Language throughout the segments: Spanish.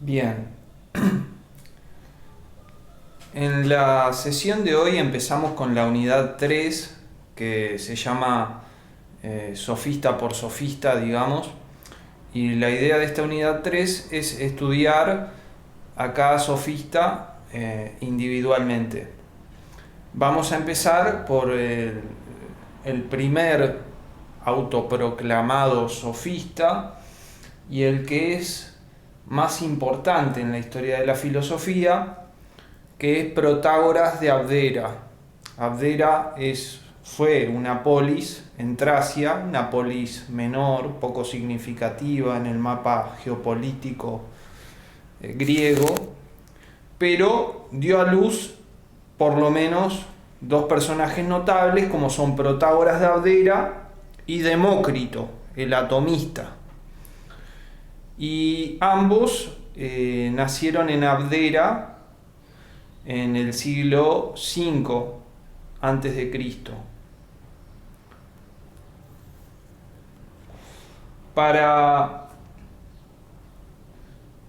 Bien, en la sesión de hoy empezamos con la unidad 3 que se llama sofista por sofista, digamos, y la idea de esta unidad 3 es estudiar a cada sofista individualmente. Vamos a empezar por el primer autoproclamado sofista y el que es más importante en la historia de la filosofía, que es Protágoras de Abdera. Abdera fue una polis en Tracia, una polis menor, poco significativa en el mapa geopolítico griego, pero dio a luz por lo menos dos personajes notables, como son Protágoras de Abdera y Demócrito, el atomista. Y ambos nacieron en Abdera en el siglo V antes de Cristo.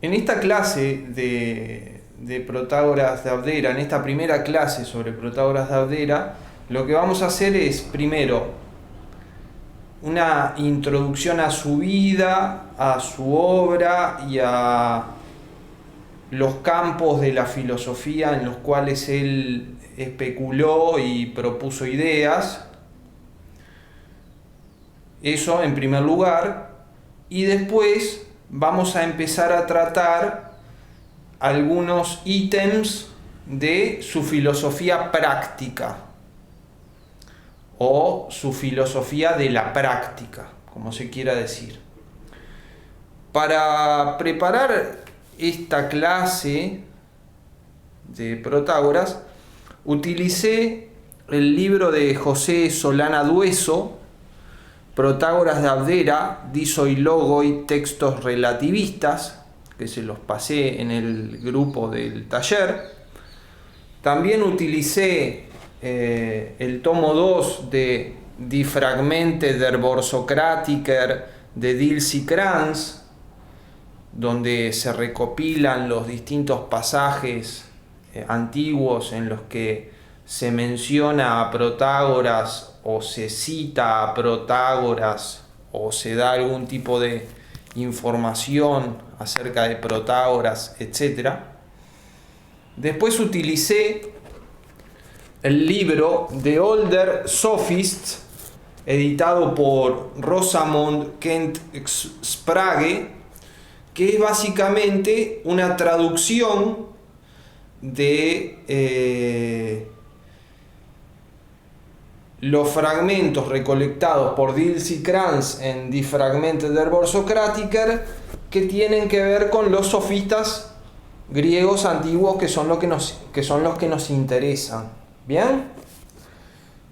En esta clase de Protágoras de Abdera, en esta primera clase sobre Protágoras de Abdera, lo que vamos a hacer es, primero, una introducción a su vida, a su obra y a los campos de la filosofía en los cuales él especuló y propuso ideas. Eso en primer lugar. Y después vamos a empezar a tratar algunos ítems de su filosofía práctica o su filosofía de la práctica, como se quiera decir. Para preparar esta clase de Protágoras, utilicé el libro de José Solana Dueso, Protágoras de Abdera, Diso y Logoi, textos relativistas, que se los pasé en el grupo del taller. También utilicé el tomo 2 de Die Fragmente der Borsokratiker de Dilsi Kranz, donde se recopilan los distintos pasajes antiguos en los que se menciona a Protágoras o se cita a Protágoras o se da algún tipo de información acerca de Protágoras, etc. Después utilicé el libro The Older Sophists, editado por Rosamond Kent Sprague, que es básicamente una traducción de los fragmentos recolectados por Dilsi Kranz en Die Fragmente der Borsokratiker, que tienen que ver con los sofistas griegos antiguos, que son los que nos interesan. ¿Bien?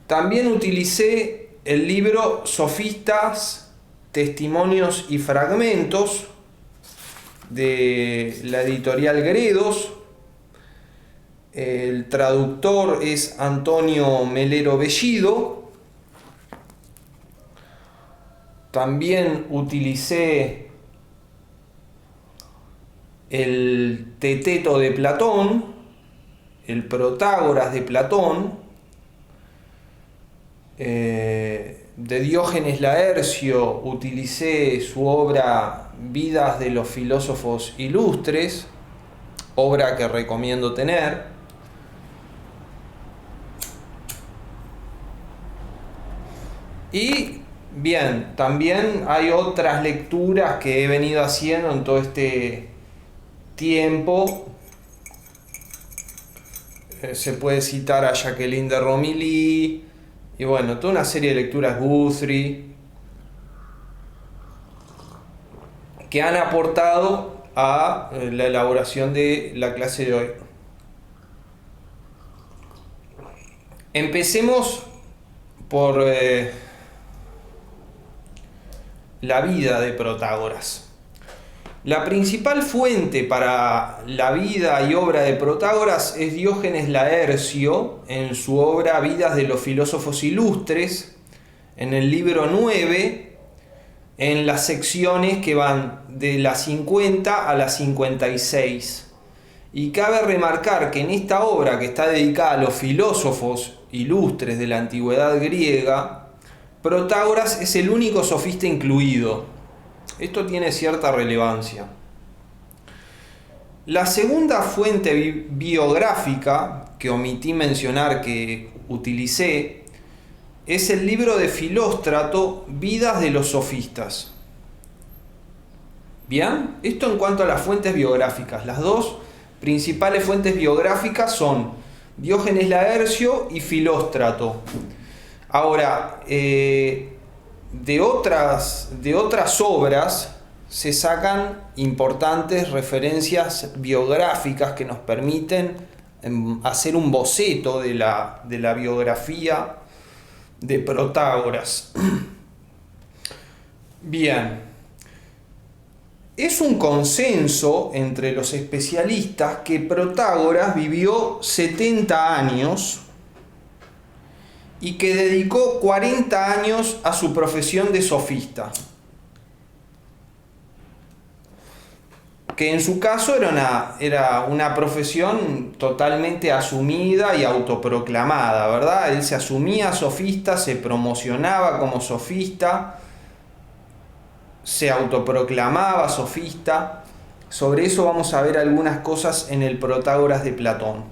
También utilicé el libro Sofistas, Testimonios y Fragmentos de la editorial Gredos. El traductor es Antonio Melero Bellido. También utilicé el Teteto de Platón, el Protágoras de Platón, de Diógenes Laercio utilicé su obra Vidas de los filósofos ilustres, obra que recomiendo tener. Y bien, también hay otras lecturas que he venido haciendo en todo este tiempo. Se puede citar a Jacqueline de Romilly y bueno, toda una serie de lecturas, Guthrie, que han aportado a la elaboración de la clase de hoy. Empecemos por la vida de Protágoras. La principal fuente para la vida y obra de Protágoras es Diógenes Laercio en su obra Vidas de los filósofos ilustres, en el libro 9, en las secciones que van de la 50 a la 56. Y cabe remarcar que en esta obra, que está dedicada a los filósofos ilustres de la antigüedad griega, Protágoras es el único sofista incluido. Esto tiene cierta relevancia. La segunda fuente biográfica que omití mencionar que utilicé es el libro de Filóstrato, Vidas de los Sofistas. Bien, esto en cuanto a las fuentes biográficas. Las dos principales fuentes biográficas son Diógenes Laercio y Filóstrato. Ahora, de otras obras se sacan importantes referencias biográficas que nos permiten hacer un boceto de la biografía de Protágoras. Bien, es un consenso entre los especialistas que Protágoras vivió 70 años y que dedicó 40 años a su profesión de sofista, que en su caso era una profesión totalmente asumida y autoproclamada, ¿verdad? Él se asumía sofista, se promocionaba como sofista, se autoproclamaba sofista. Sobre eso vamos a ver algunas cosas en el Protágoras de Platón.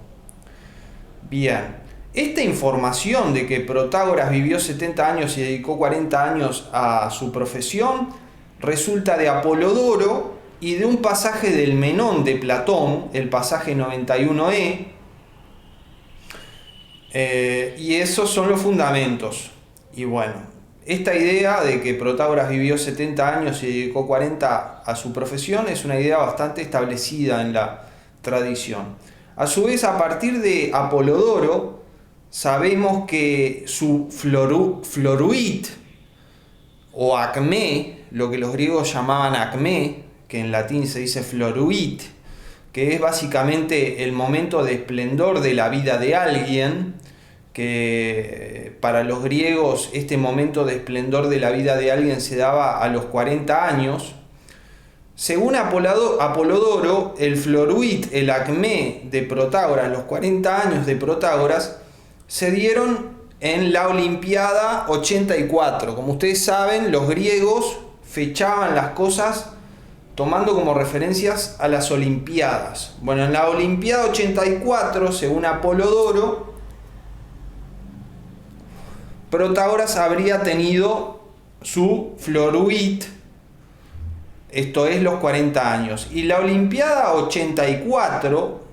Bien, esta información de que Protágoras vivió 70 años y dedicó 40 años a su profesión resulta de Apolodoro y de un pasaje del Menón de Platón, el pasaje 91e, y esos son los fundamentos. Y bueno, esta idea de que Protágoras vivió 70 años y dedicó 40 a su profesión es una idea bastante establecida en la tradición. A su vez, a partir de Apolodoro, sabemos que su floruit o acmé, lo que los griegos llamaban acmé, que en latín se dice floruit, que es básicamente el momento de esplendor de la vida de alguien, que para los griegos este momento de esplendor de la vida de alguien se daba a los 40 años. Según Apolodoro, el floruit, el acmé de Protágoras, los 40 años de Protágoras, se dieron en la Olimpiada 84. Como ustedes saben, los griegos fechaban las cosas tomando como referencias a las Olimpiadas. Bueno, en la Olimpiada 84, según Apolodoro, Protágoras habría tenido su floruit, esto es los 40 años. Y la Olimpiada 84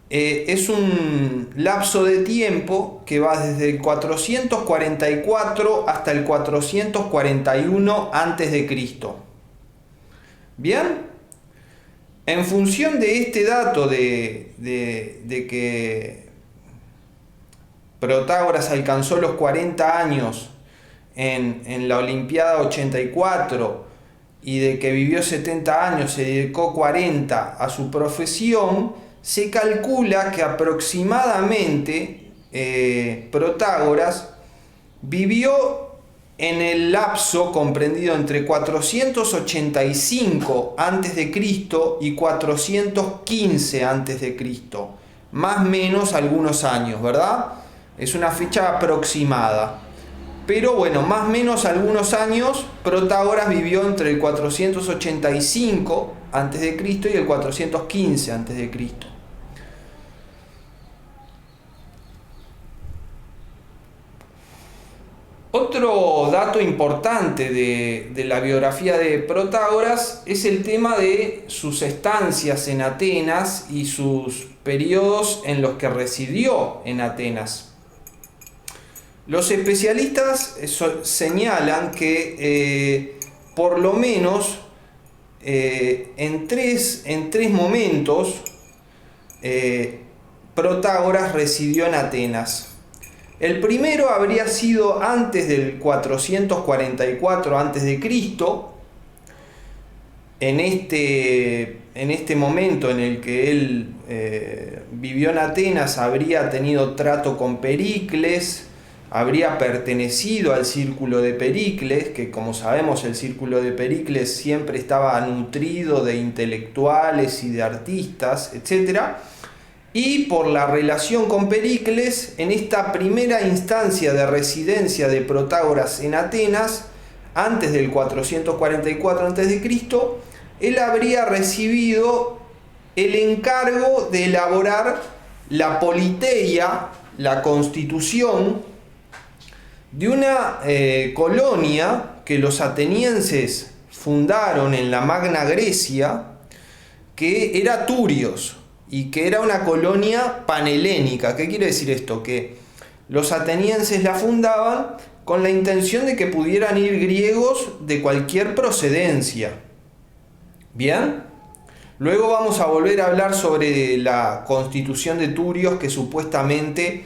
es un lapso de tiempo que va desde el 444 hasta el 441 a.C. ¿Bien? En función de este dato de que Protágoras alcanzó los 40 años en la Olimpiada 84 y de que vivió 70 años, se dedicó 40 a su profesión, se calcula que aproximadamente Protágoras vivió en el lapso comprendido entre 485 a.C. y 415 a.C., más o menos algunos años, ¿verdad? Es una fecha aproximada. Pero bueno, más o menos algunos años, Protágoras vivió entre el 485 a.C. y el 415 a.C. Otro dato importante de la biografía de Protágoras es el tema de sus estancias en Atenas y sus periodos en los que residió en Atenas. Los especialistas señalan que por lo menos en tres momentos Protágoras residió en Atenas. El primero habría sido antes del 444 a.C. En este momento en el que él vivió en Atenas habría tenido trato con Pericles, habría pertenecido al círculo de Pericles, que como sabemos el círculo de Pericles siempre estaba nutrido de intelectuales y de artistas, etc. Y por la relación con Pericles, en esta primera instancia de residencia de Protágoras en Atenas, antes del 444 a.C., él habría recibido el encargo de elaborar la politeia, la constitución de una colonia que los atenienses fundaron en la Magna Grecia, que era Turios, y que era una colonia panhelénica. ¿Qué quiere decir esto? Que los atenienses la fundaban con la intención de que pudieran ir griegos de cualquier procedencia. ¿Bien? Luego vamos a volver a hablar sobre la constitución de Turios que supuestamente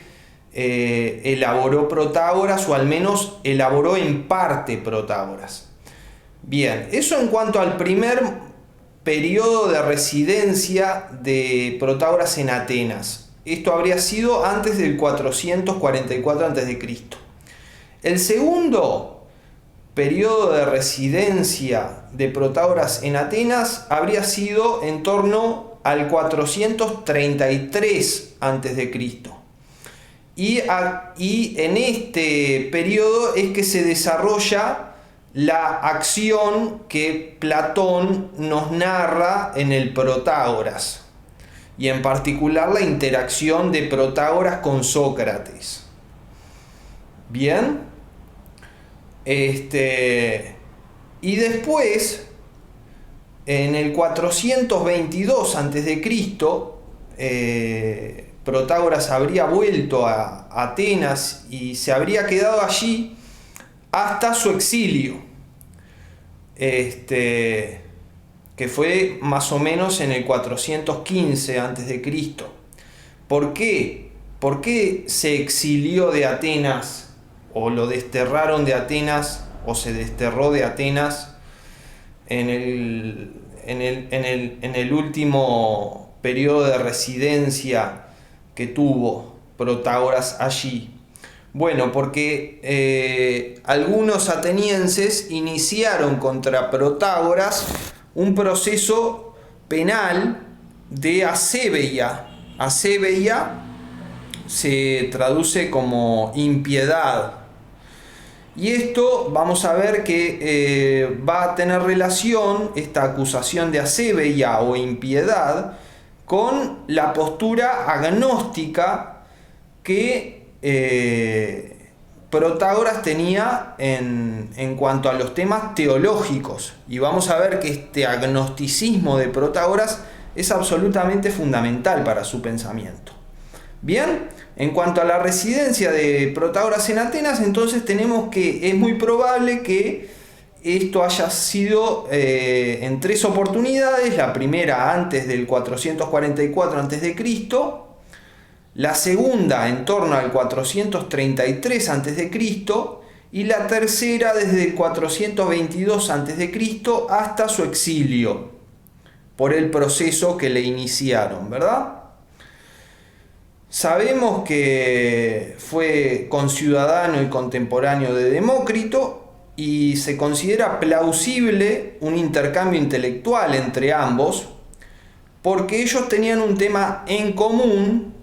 elaboró Protágoras, o al menos elaboró en parte Protágoras. Bien, eso en cuanto al primer periodo de residencia de Protágoras en Atenas. Esto habría sido antes del 444 a.C. El segundo periodo de residencia de Protágoras en Atenas habría sido en torno al 433 a.C. Y en este periodo es que se desarrolla la acción que Platón nos narra en el Protágoras, y en particular la interacción de Protágoras con Sócrates. Bien. Y después, en el 422 a.C., Protágoras habría vuelto a Atenas y se habría quedado allí hasta su exilio, que fue más o menos en el 415 a.C. ¿Por qué? ¿Por qué se exilió de Atenas, o lo desterraron de Atenas, o se desterró de Atenas en el último periodo de residencia que tuvo Protágoras allí? Bueno, porque algunos atenienses iniciaron contra Protágoras un proceso penal de asebeia. Asebeia se traduce como impiedad. Y esto vamos a ver que va a tener relación, esta acusación de asebeia o impiedad, con la postura agnóstica que Protágoras tenía en cuanto a los temas teológicos. Y vamos a ver que este agnosticismo de Protágoras es absolutamente fundamental para su pensamiento. Bien, en cuanto a la residencia de Protágoras en Atenas, entonces tenemos que es muy probable que esto haya sido en tres oportunidades: la primera antes del 444 a.C., la segunda en torno al 433 a.C. y la tercera desde el 422 a.C. hasta su exilio por el proceso que le iniciaron, ¿verdad? Sabemos que fue conciudadano y contemporáneo de Demócrito, y se considera plausible un intercambio intelectual entre ambos, porque ellos tenían un tema en común,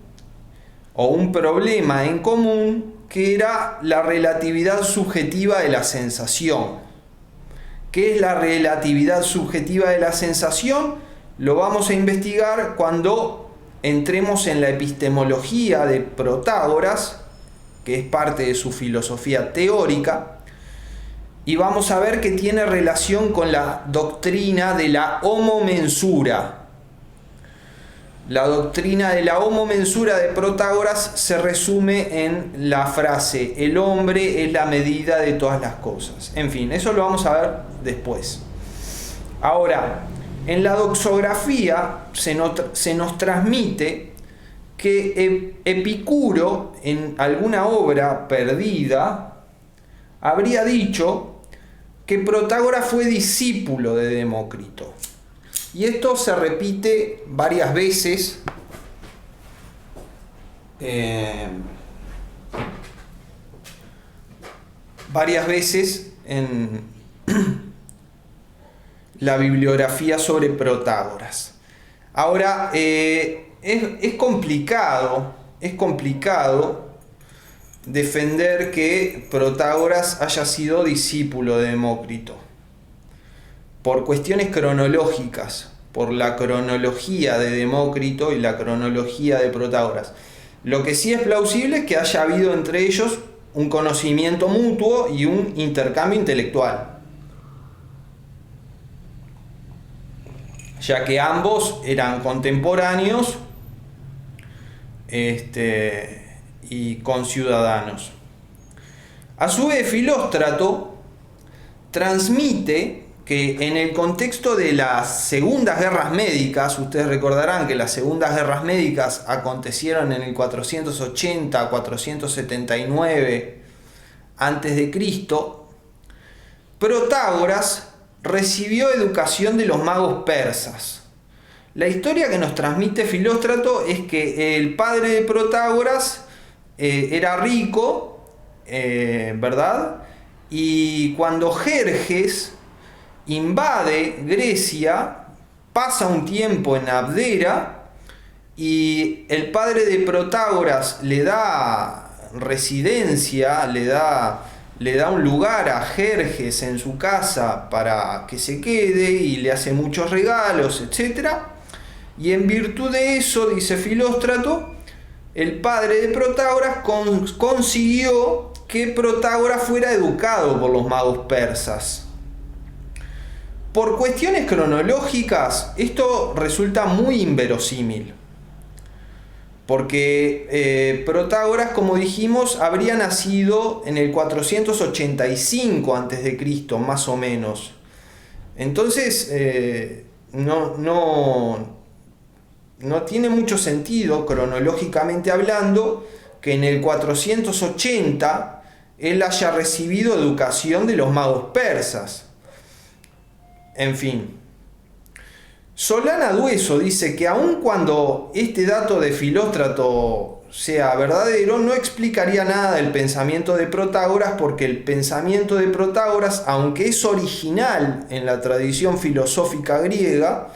o un problema en común, que era la relatividad subjetiva de la sensación. ¿Qué es la relatividad subjetiva de la sensación? Lo vamos a investigar cuando entremos en la epistemología de Protágoras, que es parte de su filosofía teórica, y vamos a ver que tiene relación con la doctrina de la homomensura. La doctrina de la homomensura de Protágoras se resume en la frase: el hombre es la medida de todas las cosas. En fin, eso lo vamos a ver después. Ahora, en la doxografía se nos transmite que Epicuro, en alguna obra perdida, habría dicho que Protágoras fue discípulo de Demócrito. Y esto se repite varias veces varias veces en la bibliografía sobre Protágoras. Ahora, es complicado defender que Protágoras haya sido discípulo de Demócrito, por cuestiones cronológicas, por la cronología de Demócrito y la cronología de Protágoras. Lo que sí es plausible es que haya habido entre ellos un conocimiento mutuo y un intercambio intelectual, ya que ambos eran contemporáneos y conciudadanos. A su vez, Filóstrato transmite que en el contexto de las segundas guerras médicas, ustedes recordarán que las segundas guerras médicas acontecieron en el 480-479 a.C., Protágoras recibió educación de los magos persas. La historia que nos transmite Filóstrato es que el padre de Protágoras era rico, ¿verdad? Y cuando Jerjes invade Grecia, pasa un tiempo en Abdera y el padre de Protágoras le da residencia, le da un lugar a Jerjes en su casa para que se quede y le hace muchos regalos, etc. Y en virtud de eso, dice Filóstrato, el padre de Protágoras consiguió que Protágoras fuera educado por los magos persas. Por cuestiones cronológicas, esto resulta muy inverosímil, porque Protágoras, como dijimos, habría nacido en el 485 a.C., más o menos. Entonces, no tiene mucho sentido, cronológicamente hablando, que en el 480 él haya recibido educación de los magos persas. En fin, Solana Dueso dice que aun cuando este dato de Filóstrato sea verdadero, no explicaría nada del pensamiento de Protágoras, porque el pensamiento de Protágoras, aunque es original en la tradición filosófica griega,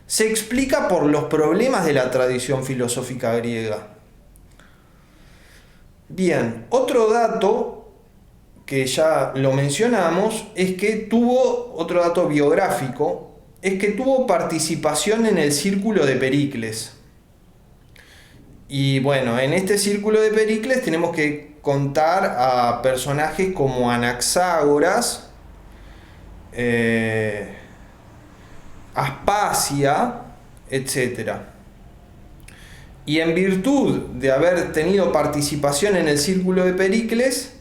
se explica por los problemas de la tradición filosófica griega. Bien, otro dato que ya lo mencionamos es que otro dato biográfico, es que tuvo participación en el círculo de Pericles. Y bueno, en este círculo de Pericles tenemos que contar a personajes como Anaxágoras, Aspasia, etc. Y en virtud de haber tenido participación en el círculo de Pericles,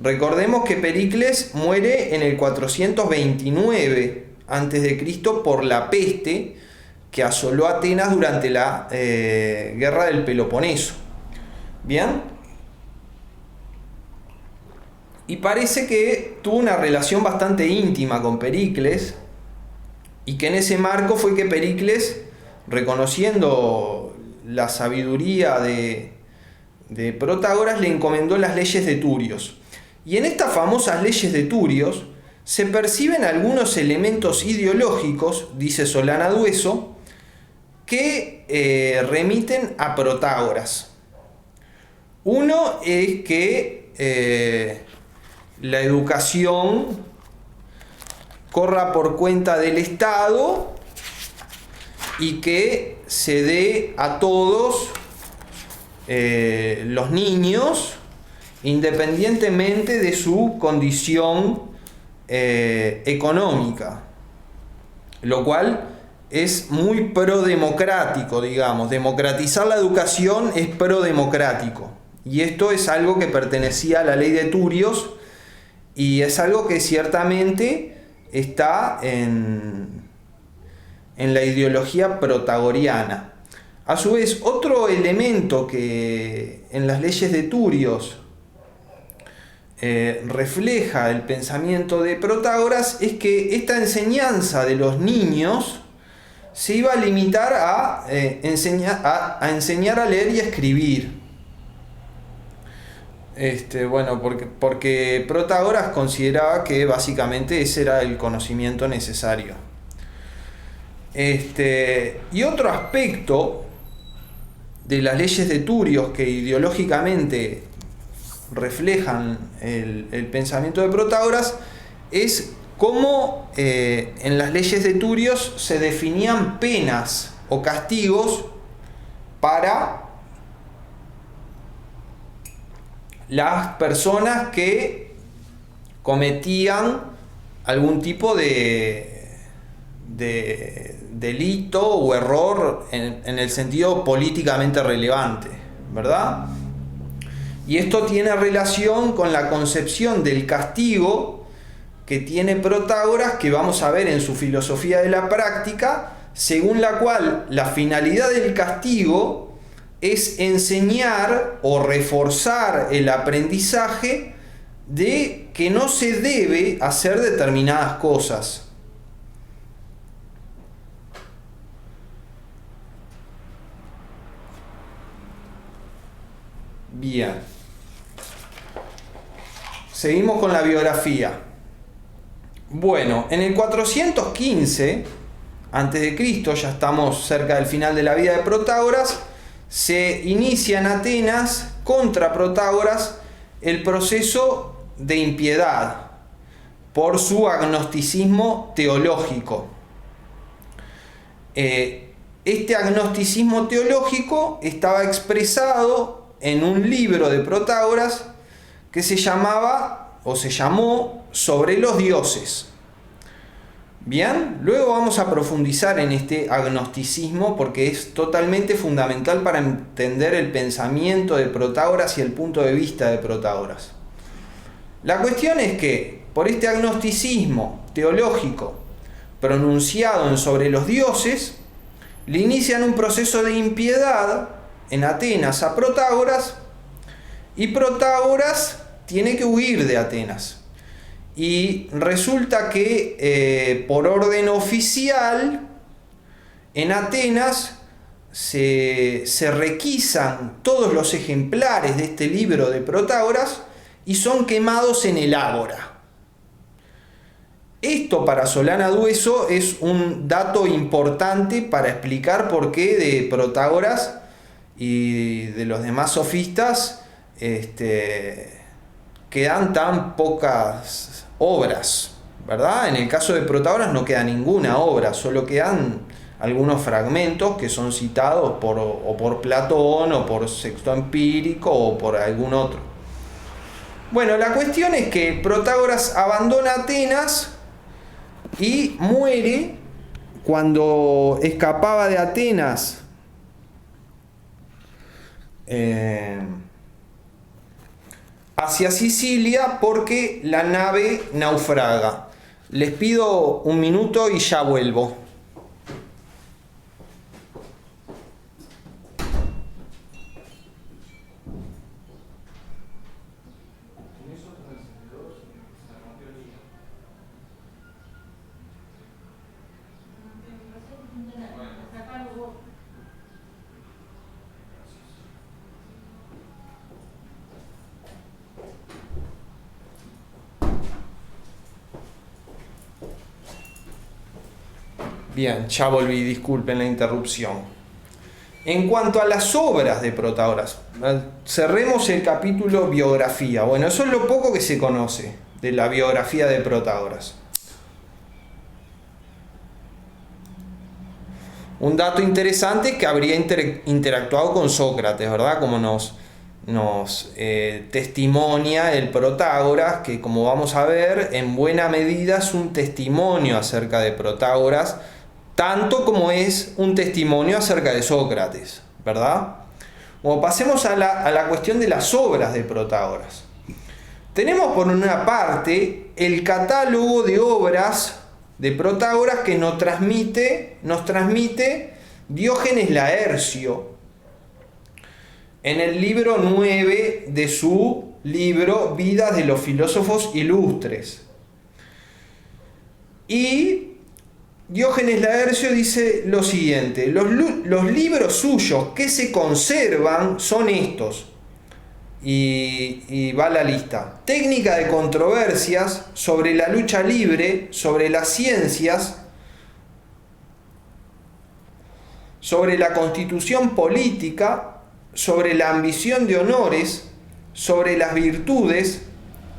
recordemos que Pericles muere en el 429 a.C. por la peste que asoló Atenas durante la guerra del Peloponeso. ¿Bien? Y parece que tuvo una relación bastante íntima con Pericles, y que en ese marco fue que Pericles, reconociendo la sabiduría de Protágoras, le encomendó las leyes de Turios. Y en estas famosas leyes de Turios se perciben algunos elementos ideológicos, dice Solana Dueso, que remiten a Protágoras. Uno es que la educación corra por cuenta del Estado y que se dé a todos los niños, independientemente de su condición económica, lo cual es muy prodemocrático, digamos. Democratizar la educación es prodemocrático, y esto es algo que pertenecía a la ley de Turios, y es algo que ciertamente está en la ideología protagoriana. A su vez, otro elemento que en las leyes de Turios refleja el pensamiento de Protágoras es que esta enseñanza de los niños se iba a limitar a enseñar a leer y a escribir. Bueno, porque Protágoras consideraba que básicamente ese era el conocimiento necesario. Y otro aspecto de las leyes de Turios que ideológicamente reflejan el pensamiento de Protágoras es cómo en las leyes de Turios se definían penas o castigos para las personas que cometían algún tipo de delito o error en el sentido políticamente relevante, ¿verdad? Y esto tiene relación con la concepción del castigo que tiene Protágoras, que vamos a ver en su filosofía de la práctica, según la cual la finalidad del castigo es enseñar o reforzar el aprendizaje de que no se debe hacer determinadas cosas. Bien. Seguimos con la biografía. Bueno, en el 415 a.C., ya estamos cerca del final de la vida de Protágoras, se inicia en Atenas contra Protágoras el proceso de impiedad por su agnosticismo teológico. Este agnosticismo teológico estaba expresado en un libro de Protágoras que se llamaba o se llamó Sobre los dioses. Bien, luego vamos a profundizar en este agnosticismo porque es totalmente fundamental para entender el pensamiento de Protágoras y el punto de vista de Protágoras. La cuestión es que por este agnosticismo teológico pronunciado en Sobre los dioses, le inician un proceso de impiedad en Atenas a Protágoras, y Protágoras tiene que huir de Atenas. Y resulta que por orden oficial en Atenas se requisan todos los ejemplares de este libro de Protágoras y son quemados en el ágora. Esto para Solana Dueso es un dato importante para explicar por qué de Protágoras y de los demás sofistas quedan tan pocas obras, ¿verdad? En el caso de Protágoras no queda ninguna obra, solo quedan algunos fragmentos que son citados por Platón o por Sexto Empírico o por algún otro. Bueno, la cuestión es que Protágoras abandona Atenas y muere cuando escapaba de Atenas hacia Sicilia porque la nave naufraga. Les pido un minuto y ya vuelvo. Bien, ya volví, disculpen la interrupción. En cuanto a las obras de Protágoras, cerremos el capítulo biografía. Bueno, eso es lo poco que se conoce de la biografía de Protágoras. Un dato interesante es que habría interactuado con Sócrates, ¿verdad? Como nos testimonia el Protágoras, que como vamos a ver, en buena medida es un testimonio acerca de Protágoras, tanto como es un testimonio acerca de Sócrates, ¿verdad? Bueno, pasemos a la cuestión de las obras de Protágoras. Tenemos por una parte el catálogo de obras de Protágoras que nos transmite Diógenes Laercio en el libro 9 de su libro Vidas de los filósofos ilustres. Y Diógenes Laercio dice lo siguiente: los libros suyos que se conservan son estos: y va la lista. Técnica de controversias, sobre la lucha libre, sobre las ciencias, sobre la constitución política, sobre la ambición de honores, sobre las virtudes,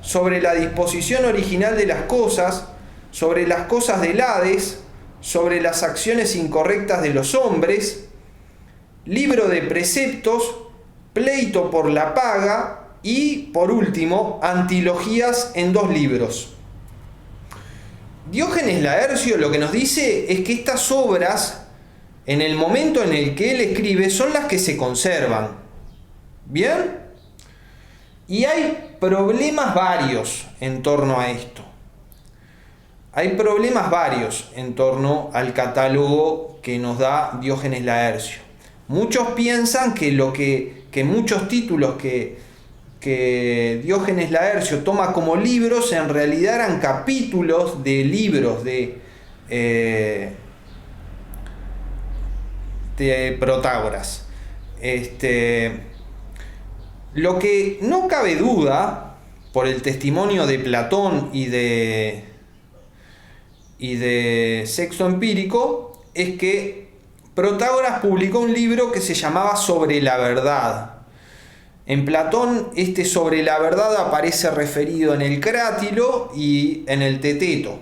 sobre la disposición original de las cosas, sobre las cosas del Hades, sobre las acciones incorrectas de los hombres, libro de preceptos, pleito por la paga y, por último, antilogías en 2 libros. Diógenes Laercio lo que nos dice es que estas obras, en el momento en el que él escribe, son las que se conservan. ¿Bien? Y hay problemas varios en torno a esto. Hay problemas varios en torno al catálogo que nos da Diógenes Laercio. Muchos piensan que muchos títulos que Diógenes Laercio toma como libros en realidad eran capítulos de libros de Protágoras. Lo que no cabe duda, por el testimonio de Platón y de Sexto Empírico, es que Protágoras publicó un libro que se llamaba Sobre la Verdad. En Platón, Sobre la Verdad aparece referido en el Crátilo y en el Teteto.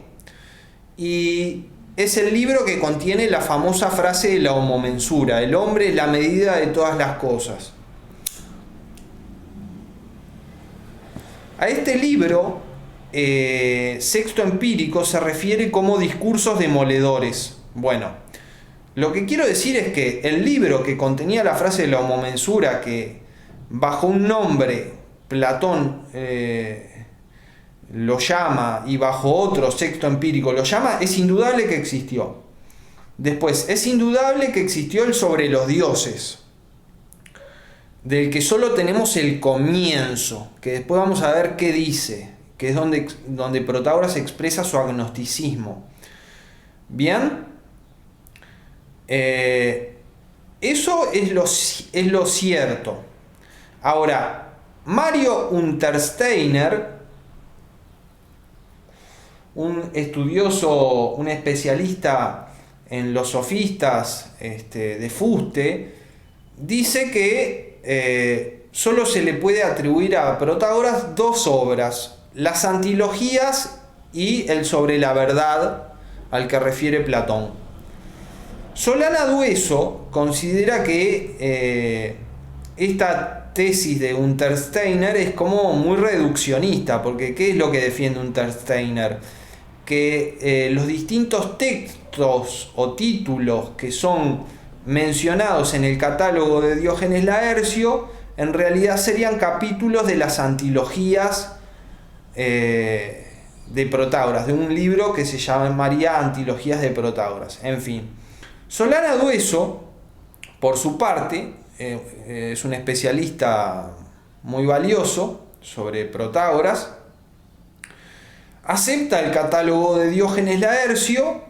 Y es el libro que contiene la famosa frase de la homomensura: el hombre es la medida de todas las cosas. A este libro, Sexto Empírico se refiere como discursos demoledores. Bueno, lo que quiero decir es que el libro que contenía la frase de la homomensura, que bajo un nombre Platón lo llama y bajo otro Sexto Empírico lo llama, es indudable que existió. Después, es indudable que existió el Sobre los dioses, del que solo tenemos el comienzo, que después vamos a ver qué dice, que es donde Protágoras expresa su agnosticismo. Bien, eso es lo cierto. Ahora, Mario Untersteiner, un estudioso, un especialista en los sofistas de fuste, dice que solo se le puede atribuir a Protágoras 2 obras: las Antilogías y el Sobre la Verdad, al que refiere Platón. Solana Dueso considera que esta tesis de Untersteiner es como muy reduccionista, porque ¿qué es lo que defiende Untersteiner? Que los distintos textos o títulos que son mencionados en el catálogo de Diógenes Laercio en realidad serían capítulos de las Antilogías de Protágoras, de un libro que se llamaría Antilogías de Protágoras. En fin, Solana Dueso, por su parte, es un especialista muy valioso sobre Protágoras, acepta el catálogo de Diógenes Laercio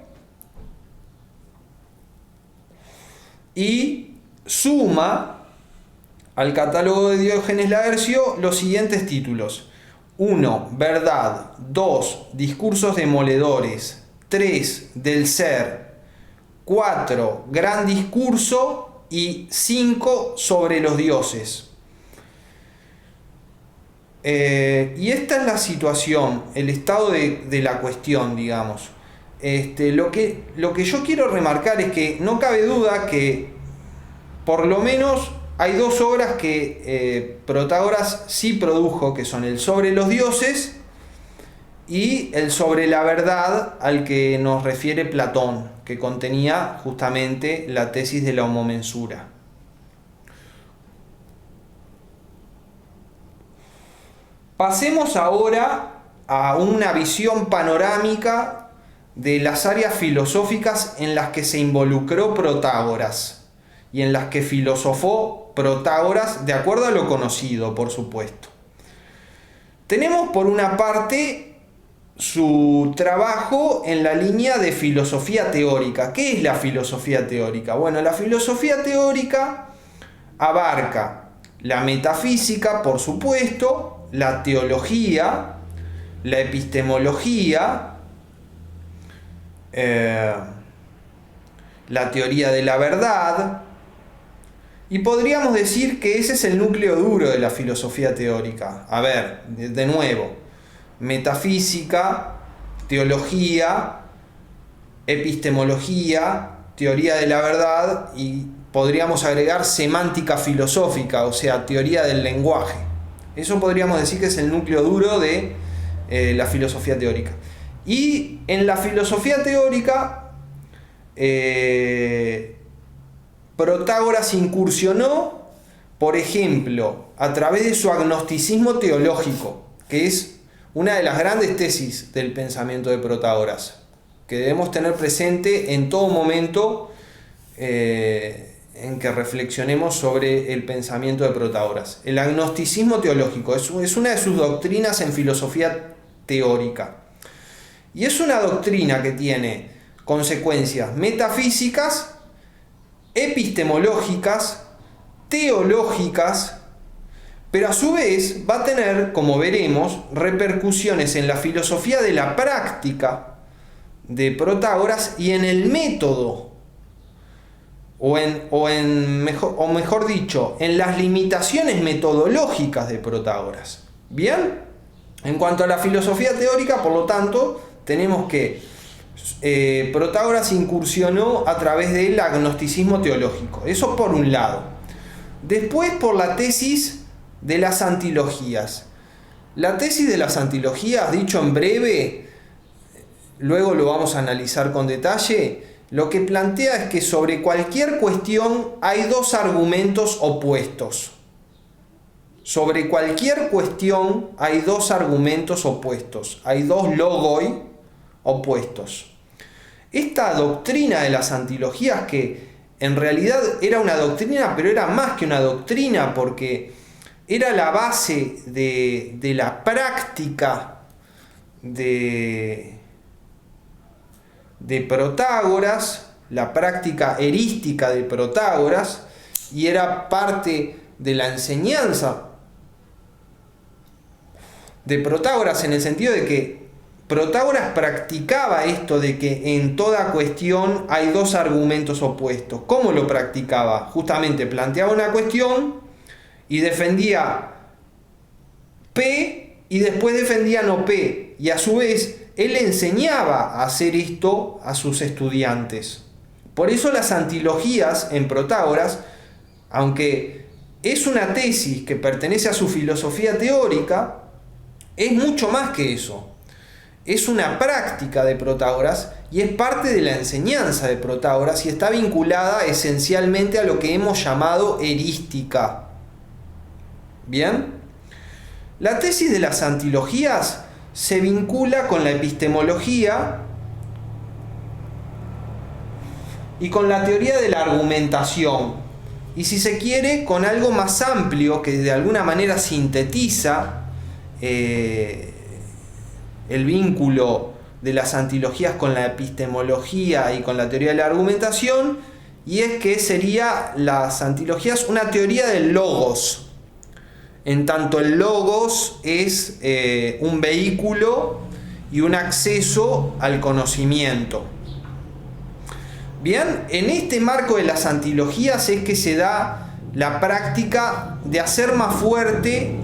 y suma al catálogo de Diógenes Laercio los siguientes títulos: 1. Verdad. 2. Discursos demoledores. 3. Del ser. 4. Gran discurso. Y 5. Sobre los dioses. Y esta es la situación, el estado de la cuestión, digamos. Lo que yo quiero remarcar es que no cabe duda que por lo menos hay 2 obras que Protágoras sí produjo, que son el Sobre los dioses y el Sobre la Verdad, al que nos refiere Platón, que contenía justamente la tesis de la homomensura. Pasemos ahora a una visión panorámica de las áreas filosóficas en las que se involucró Protágoras y en las que filosofó Protágoras de acuerdo a lo conocido, por supuesto. Tenemos por una parte su trabajo en la línea de filosofía teórica. ¿Qué es la filosofía teórica? Bueno, la filosofía teórica abarca la metafísica, por supuesto, la teología, la epistemología, la teoría de la verdad, y podríamos decir que ese es el núcleo duro de la filosofía teórica. A ver, de nuevo, metafísica, teología, epistemología, teoría de la verdad, y podríamos agregar semántica filosófica, o sea, teoría del lenguaje. Eso podríamos decir que es el núcleo duro de la filosofía teórica. Y en la filosofía teórica, Protágoras incursionó, por ejemplo, a través de su agnosticismo teológico, que es una de las grandes tesis del pensamiento de Protágoras, que debemos tener presente en todo momento en que reflexionemos sobre el pensamiento de Protágoras. El agnosticismo teológico es una de sus doctrinas en filosofía teórica. Y es una doctrina que tiene consecuencias metafísicas, epistemológicas, teológicas, pero a su vez va a tener, como veremos, repercusiones en la filosofía de la práctica de Protágoras y en el método, o mejor dicho, en las limitaciones metodológicas de Protágoras. ¿Bien? En cuanto a la filosofía teórica, por lo tanto, tenemos que Protágoras incursionó a través del agnosticismo teológico. Eso por un lado. Después por la tesis de las antilogías. La tesis de las antilogías, dicho en breve, luego lo vamos a analizar con detalle, lo que plantea es que sobre cualquier cuestión hay dos argumentos opuestos. Sobre cualquier cuestión hay dos argumentos opuestos. Hay dos logoi opuestos. Esta doctrina de las antilogías, que en realidad era una doctrina, pero era más que una doctrina, porque era la base de la práctica de Protágoras, la práctica erística de Protágoras, y era parte de la enseñanza de Protágoras, en el sentido de que Protágoras practicaba esto de que en toda cuestión hay dos argumentos opuestos. ¿Cómo lo practicaba? Justamente planteaba una cuestión y defendía P y después defendía no P. Y a su vez, él enseñaba a hacer esto a sus estudiantes. Por eso las antilogías en Protágoras, aunque es una tesis que pertenece a su filosofía teórica, es mucho más que eso. Es una práctica de Protágoras y es parte de la enseñanza de Protágoras y está vinculada esencialmente a lo que hemos llamado erística. ¿Bien? La tesis de las antilogías se vincula con la epistemología y con la teoría de la argumentación. Y si se quiere, con algo más amplio que de alguna manera sintetiza el vínculo de las antilogías con la epistemología y con la teoría de la argumentación, y es que sería las antilogías una teoría del logos, en tanto el logos es un vehículo y un acceso al conocimiento. Bien, en este marco de las antilogías es que se da la práctica de hacer más fuerte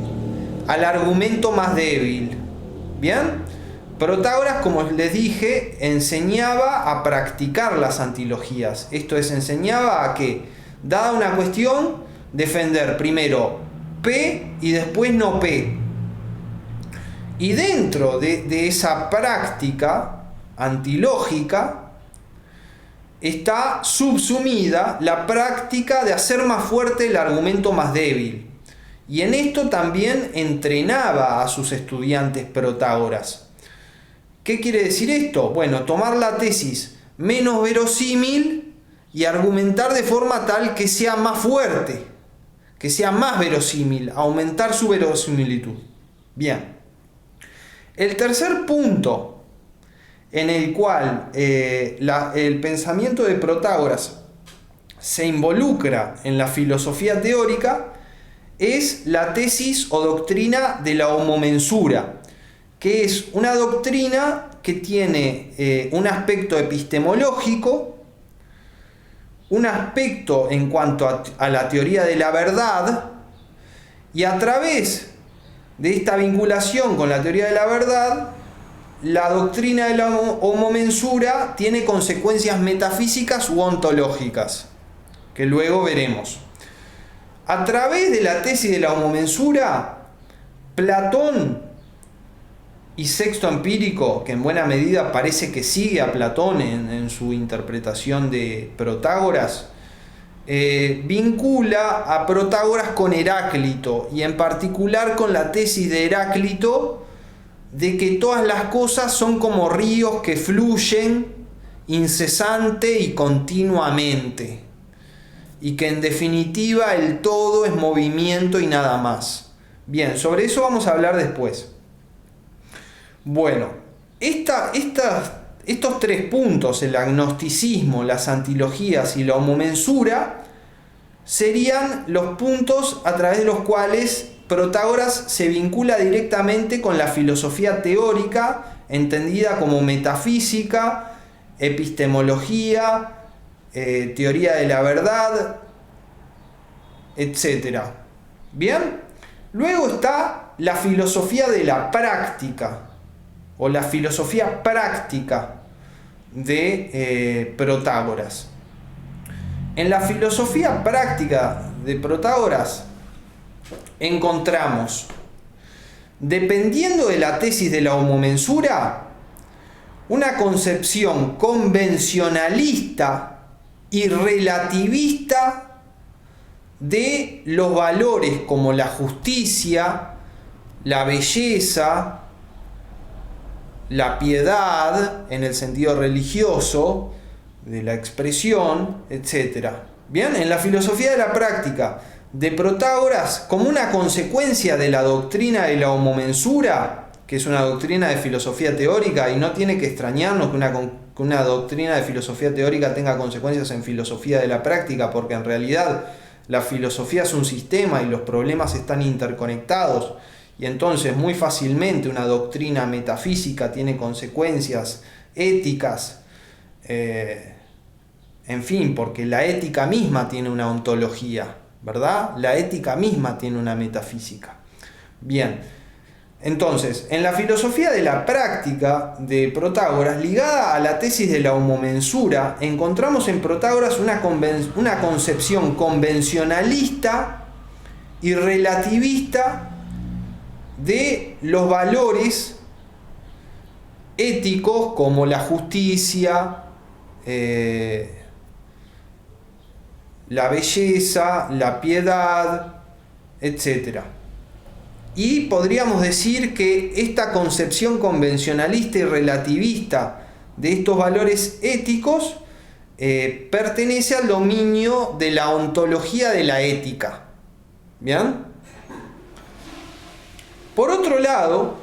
al argumento más débil. Bien, Protágoras, como les dije, enseñaba a practicar las antilogías. Esto es, enseñaba a que, dada una cuestión, defender primero P y después no P. Y dentro de esa práctica antilógica está subsumida la práctica de hacer más fuerte el argumento más débil. Y en esto también entrenaba a sus estudiantes Protágoras. ¿Qué quiere decir esto? Bueno, tomar la tesis menos verosímil y argumentar de forma tal que sea más fuerte, que sea más verosímil, aumentar su verosimilitud. Bien. El tercer punto en el cual el pensamiento de Protágoras se involucra en la filosofía teórica es la tesis o doctrina de la homomensura, que es una doctrina que tiene un aspecto epistemológico, un aspecto en cuanto a la teoría de la verdad, y a través de esta vinculación con la teoría de la verdad, la doctrina de la homomensura tiene consecuencias metafísicas u ontológicas, que luego veremos. A través de la tesis de la homomensura, Platón y Sexto Empírico, que en buena medida parece que sigue a Platón en su interpretación de Protágoras, vincula a Protágoras con Heráclito, y en particular con la tesis de Heráclito de que todas las cosas son como ríos que fluyen incesante y continuamente, y que en definitiva el todo es movimiento y nada más. Bien, sobre eso vamos a hablar después. Bueno, estos tres puntos, el agnosticismo, las antilogías y la homomensura, serían los puntos a través de los cuales Protágoras se vincula directamente con la filosofía teórica, entendida como metafísica, epistemología, teoría de la verdad, etc. ¿Bien? Luego está la filosofía de la práctica, o la filosofía práctica de Protágoras. En la filosofía práctica de Protágoras encontramos, dependiendo de la tesis de la homomensura, una concepción convencionalista y relativista de los valores como la justicia, la belleza, la piedad en el sentido religioso de la expresión, etc. Bien, en la filosofía de la práctica de Protágoras, como una consecuencia de la doctrina de la homomensura, que es una doctrina de filosofía teórica, y no tiene que extrañarnos que una doctrina de filosofía teórica tenga consecuencias en filosofía de la práctica, porque en realidad la filosofía es un sistema y los problemas están interconectados, y entonces muy fácilmente una doctrina metafísica tiene consecuencias éticas, en fin, porque la ética misma tiene una ontología, ¿verdad? La ética misma tiene una metafísica. Bien, entonces, en la filosofía de la práctica de Protágoras, ligada a la tesis de la homomensura, encontramos en Protágoras una concepción convencionalista y relativista de los valores éticos como la justicia, la belleza, la piedad, etc. Y podríamos decir que esta concepción convencionalista y relativista de estos valores éticos pertenece al dominio de la ontología de la ética. ¿Bien? Por otro lado,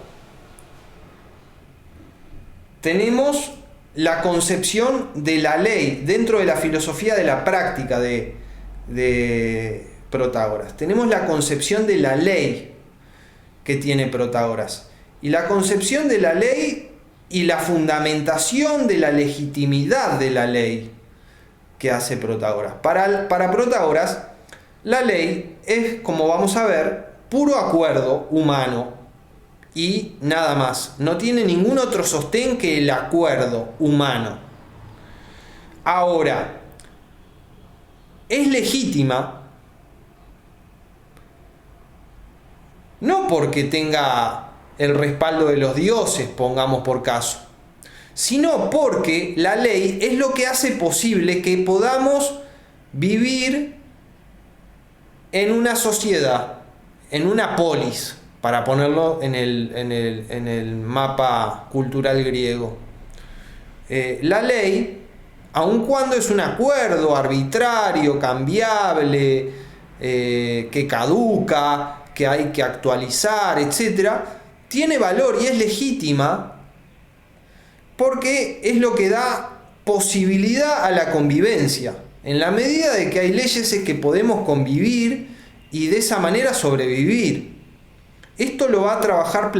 tenemos la concepción de la ley dentro de la filosofía de la práctica de Protágoras. Tenemos la concepción de la ley que tiene Protágoras. Y la concepción de la ley y la fundamentación de la legitimidad de la ley que hace Protágoras. Para Protágoras, la ley es, como vamos a ver, puro acuerdo humano y nada más. No tiene ningún otro sostén que el acuerdo humano. Ahora, es legítima no porque tenga el respaldo de los dioses, pongamos por caso, sino porque la ley es lo que hace posible que podamos vivir en una sociedad, en una polis, para ponerlo en el mapa cultural griego. La ley, aun cuando es un acuerdo arbitrario, cambiable, que caduca, que hay que actualizar, etc., tiene valor y es legítima porque es lo que da posibilidad a la convivencia. En la medida de que hay leyes es que podemos convivir y de esa manera sobrevivir. Esto lo va a trabajar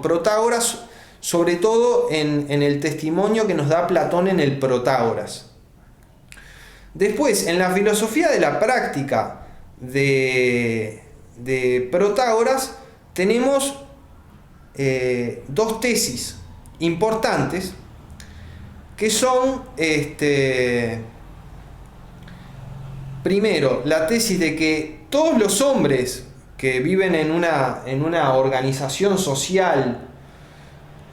Protágoras, sobre todo en el testimonio que nos da Platón en el Protágoras. Después, en la filosofía de la práctica de Protágoras, tenemos dos tesis importantes que son, primero, la tesis de que todos los hombres que viven en una organización social,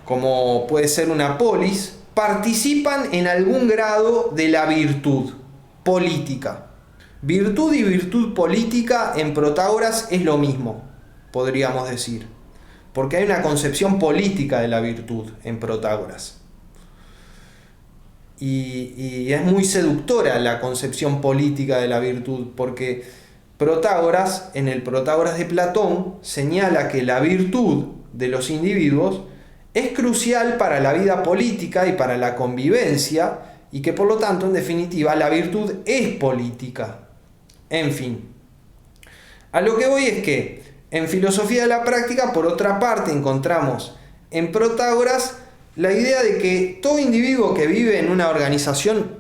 como puede ser una polis, participan en algún grado de la virtud política. Virtud y virtud política en Protágoras es lo mismo, podríamos decir, porque hay una concepción política de la virtud en Protágoras. Y es muy seductora la concepción política de la virtud, porque Protágoras, en el Protágoras de Platón, señala que la virtud de los individuos es crucial para la vida política y para la convivencia, y que por lo tanto, en definitiva, la virtud es política. En fin, a lo que voy es que en filosofía de la práctica, por otra parte, encontramos en Protágoras la idea de que todo individuo que vive en una organización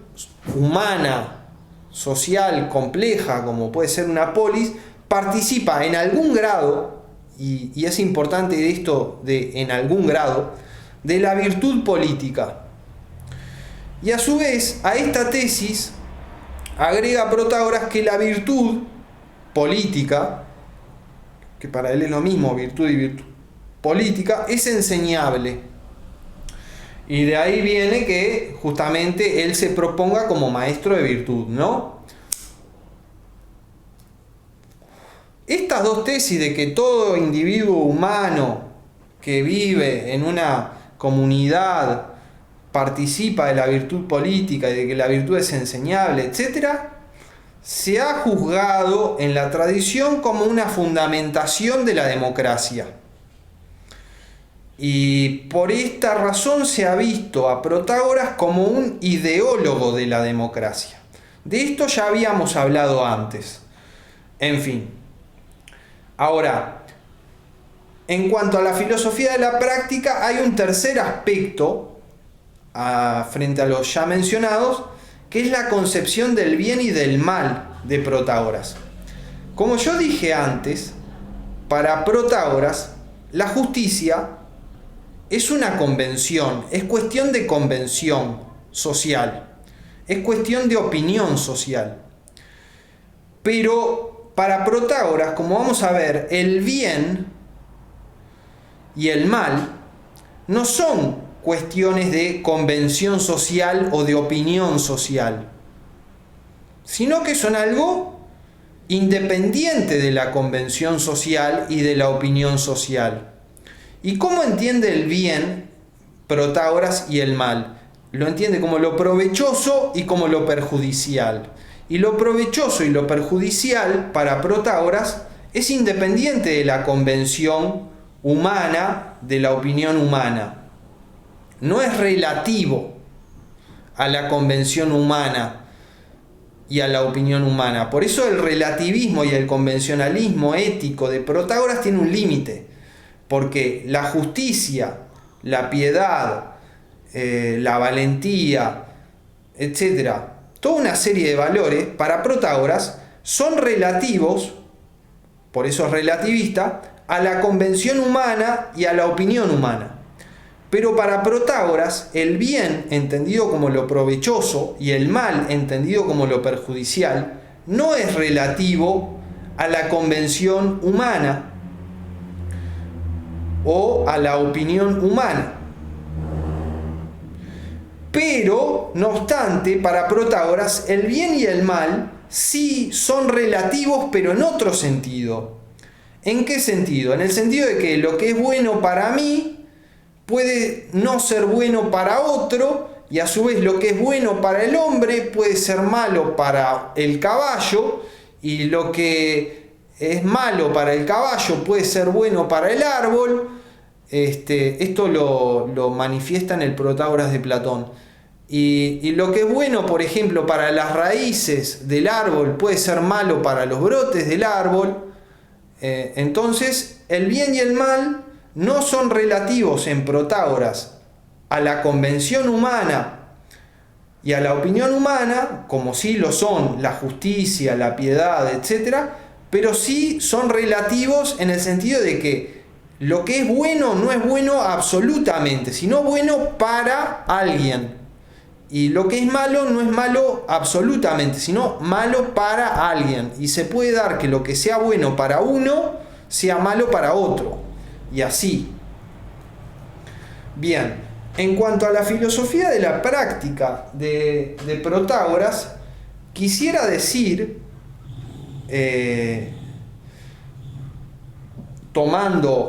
humana, social, compleja, como puede ser una polis, participa en algún grado, y es importante esto de en algún grado, de la virtud política. Y a su vez, a esta tesis agrega Protágoras que la virtud política, que para él es lo mismo, virtud y virtud política, es enseñable. Y de ahí viene que justamente él se proponga como maestro de virtud, ¿no? Estas dos tesis de que todo individuo humano que vive en una comunidad participa de la virtud política y de que la virtud es enseñable, etc., se ha juzgado en la tradición como una fundamentación de la democracia. Y por esta razón se ha visto a Protágoras como un ideólogo de la democracia. De esto ya habíamos hablado antes. En fin. Ahora, en cuanto a la filosofía de la práctica, hay un tercer aspecto frente a los ya mencionados, que es la concepción del bien y del mal de Protágoras. Como yo dije antes, para Protágoras, la justicia es una convención, es cuestión de convención social, es cuestión de opinión social. Pero para Protágoras, como vamos a ver, el bien y el mal no son cuestiones de convención social o de opinión social, sino que son algo independiente de la convención social y de la opinión social. ¿Y cómo entiende el bien Protágoras y el mal? Lo entiende como lo provechoso y como lo perjudicial. Y lo provechoso y lo perjudicial para Protágoras es independiente de la convención humana, de la opinión humana. No es relativo a la convención humana y a la opinión humana. Por eso el relativismo y el convencionalismo ético de Protágoras tiene un límite. Porque la justicia, la piedad, la valentía, etc., toda una serie de valores para Protágoras son relativos, por eso es relativista, a la convención humana y a la opinión humana. Pero para Protágoras, el bien entendido como lo provechoso y el mal entendido como lo perjudicial no es relativo a la convención humana o a la opinión humana. Pero, no obstante, para Protágoras, el bien y el mal sí son relativos, pero en otro sentido. ¿En qué sentido? En el sentido de que lo que es bueno para mí puede no ser bueno para otro, y a su vez lo que es bueno para el hombre puede ser malo para el caballo, y lo que es malo para el caballo puede ser bueno para el árbol. Esto lo manifiesta en el Protágoras de Platón. Y lo que es bueno, por ejemplo, para las raíces del árbol puede ser malo para los brotes del árbol. Entonces, el bien y el mal no son relativos en Protágoras a la convención humana y a la opinión humana, como sí lo son la justicia, la piedad, etc., pero sí son relativos en el sentido de que lo que es bueno no es bueno absolutamente, sino bueno para alguien. Y lo que es malo no es malo absolutamente, sino malo para alguien. Y se puede dar que lo que sea bueno para uno sea malo para otro. Y así. Bien, en cuanto a la filosofía de la práctica de Protágoras, quisiera decir, tomando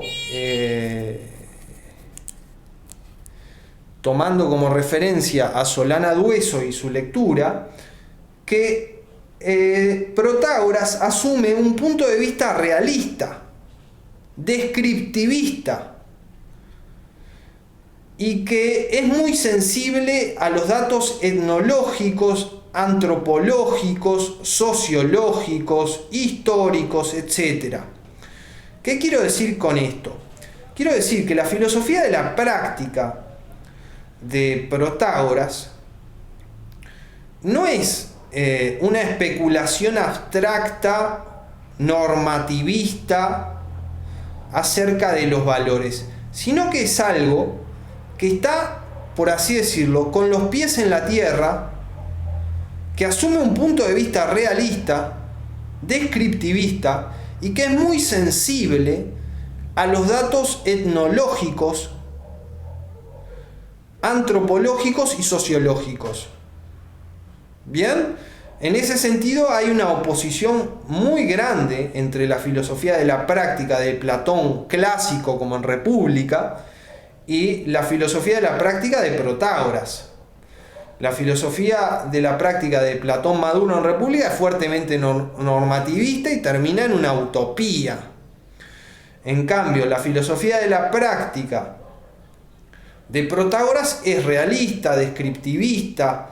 como referencia a Solana Dueso y su lectura, que Protágoras asume un punto de vista realista, descriptivista, y que es muy sensible a los datos etnológicos, antropológicos, sociológicos, históricos, etc. ¿Qué quiero decir con esto? Quiero decir que la filosofía de la práctica de Protágoras no es una especulación abstracta, normativista acerca de los valores, sino que es algo que está, por así decirlo, con los pies en la tierra, que asume un punto de vista realista, descriptivista, y que es muy sensible a los datos etnológicos, antropológicos y sociológicos. Bien, en ese sentido hay una oposición muy grande entre la filosofía de la práctica de Platón clásico, como en República, y la filosofía de la práctica de Protágoras. La filosofía de la práctica de Platón Maduro en República es fuertemente normativista y termina en una utopía. En cambio, la filosofía de la práctica de Protágoras es realista, descriptivista,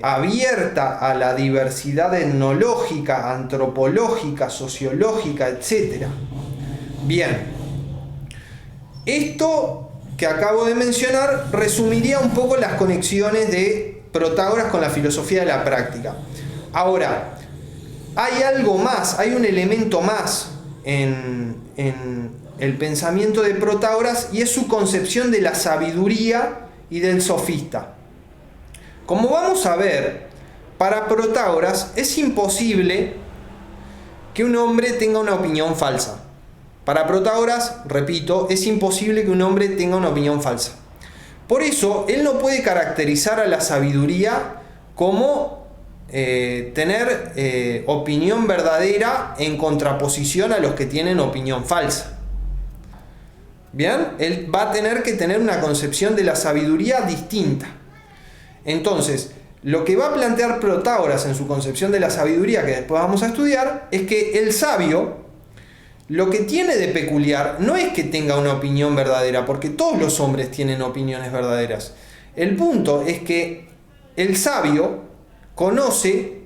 abierta a la diversidad etnológica, antropológica, sociológica, etc. Bien, esto que acabo de mencionar resumiría un poco las conexiones de Protágoras con la filosofía de la práctica. Ahora, hay algo más, hay un elemento más en el pensamiento de Protágoras, y es su concepción de la sabiduría y del sofista. Como vamos a ver, para Protágoras es imposible que un hombre tenga una opinión falsa. Para Protágoras, repito, es imposible que un hombre tenga una opinión falsa. Por eso, él no puede caracterizar a la sabiduría como tener opinión verdadera en contraposición a los que tienen opinión falsa. Bien, él va a tener que tener una concepción de la sabiduría distinta. Entonces, lo que va a plantear Protágoras en su concepción de la sabiduría, que después vamos a estudiar, es que el sabio, lo que tiene de peculiar no es que tenga una opinión verdadera, porque todos los hombres tienen opiniones verdaderas. El punto es que el sabio conoce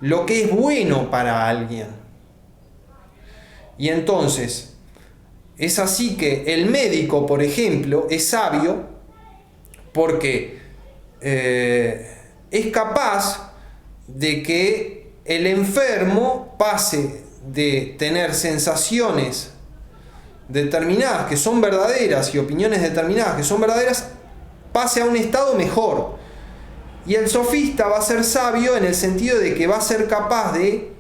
lo que es bueno para alguien. Y entonces, es así que el médico, por ejemplo, es sabio porque es capaz de que el enfermo pase de tener sensaciones determinadas que son verdaderas y opiniones determinadas que son verdaderas, pase a un estado mejor. Y el sofista va a ser sabio en el sentido de que va a ser capaz de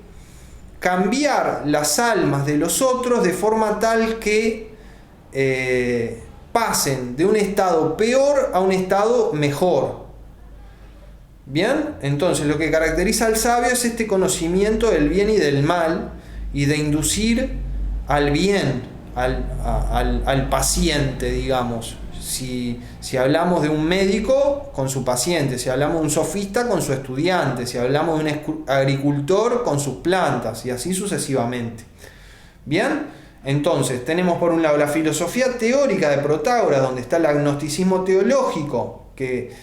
cambiar las almas de los otros de forma tal que pasen de un estado peor a un estado mejor. Bien, entonces lo que caracteriza al sabio es este conocimiento del bien y del mal, y de inducir al bien, al paciente, digamos. Si hablamos de un médico, con su paciente; si hablamos de un sofista, con su estudiante; si hablamos de un agricultor, con sus plantas, y así sucesivamente. Bien, entonces tenemos por un lado la filosofía teórica de Protágoras, donde está el agnosticismo teológico, que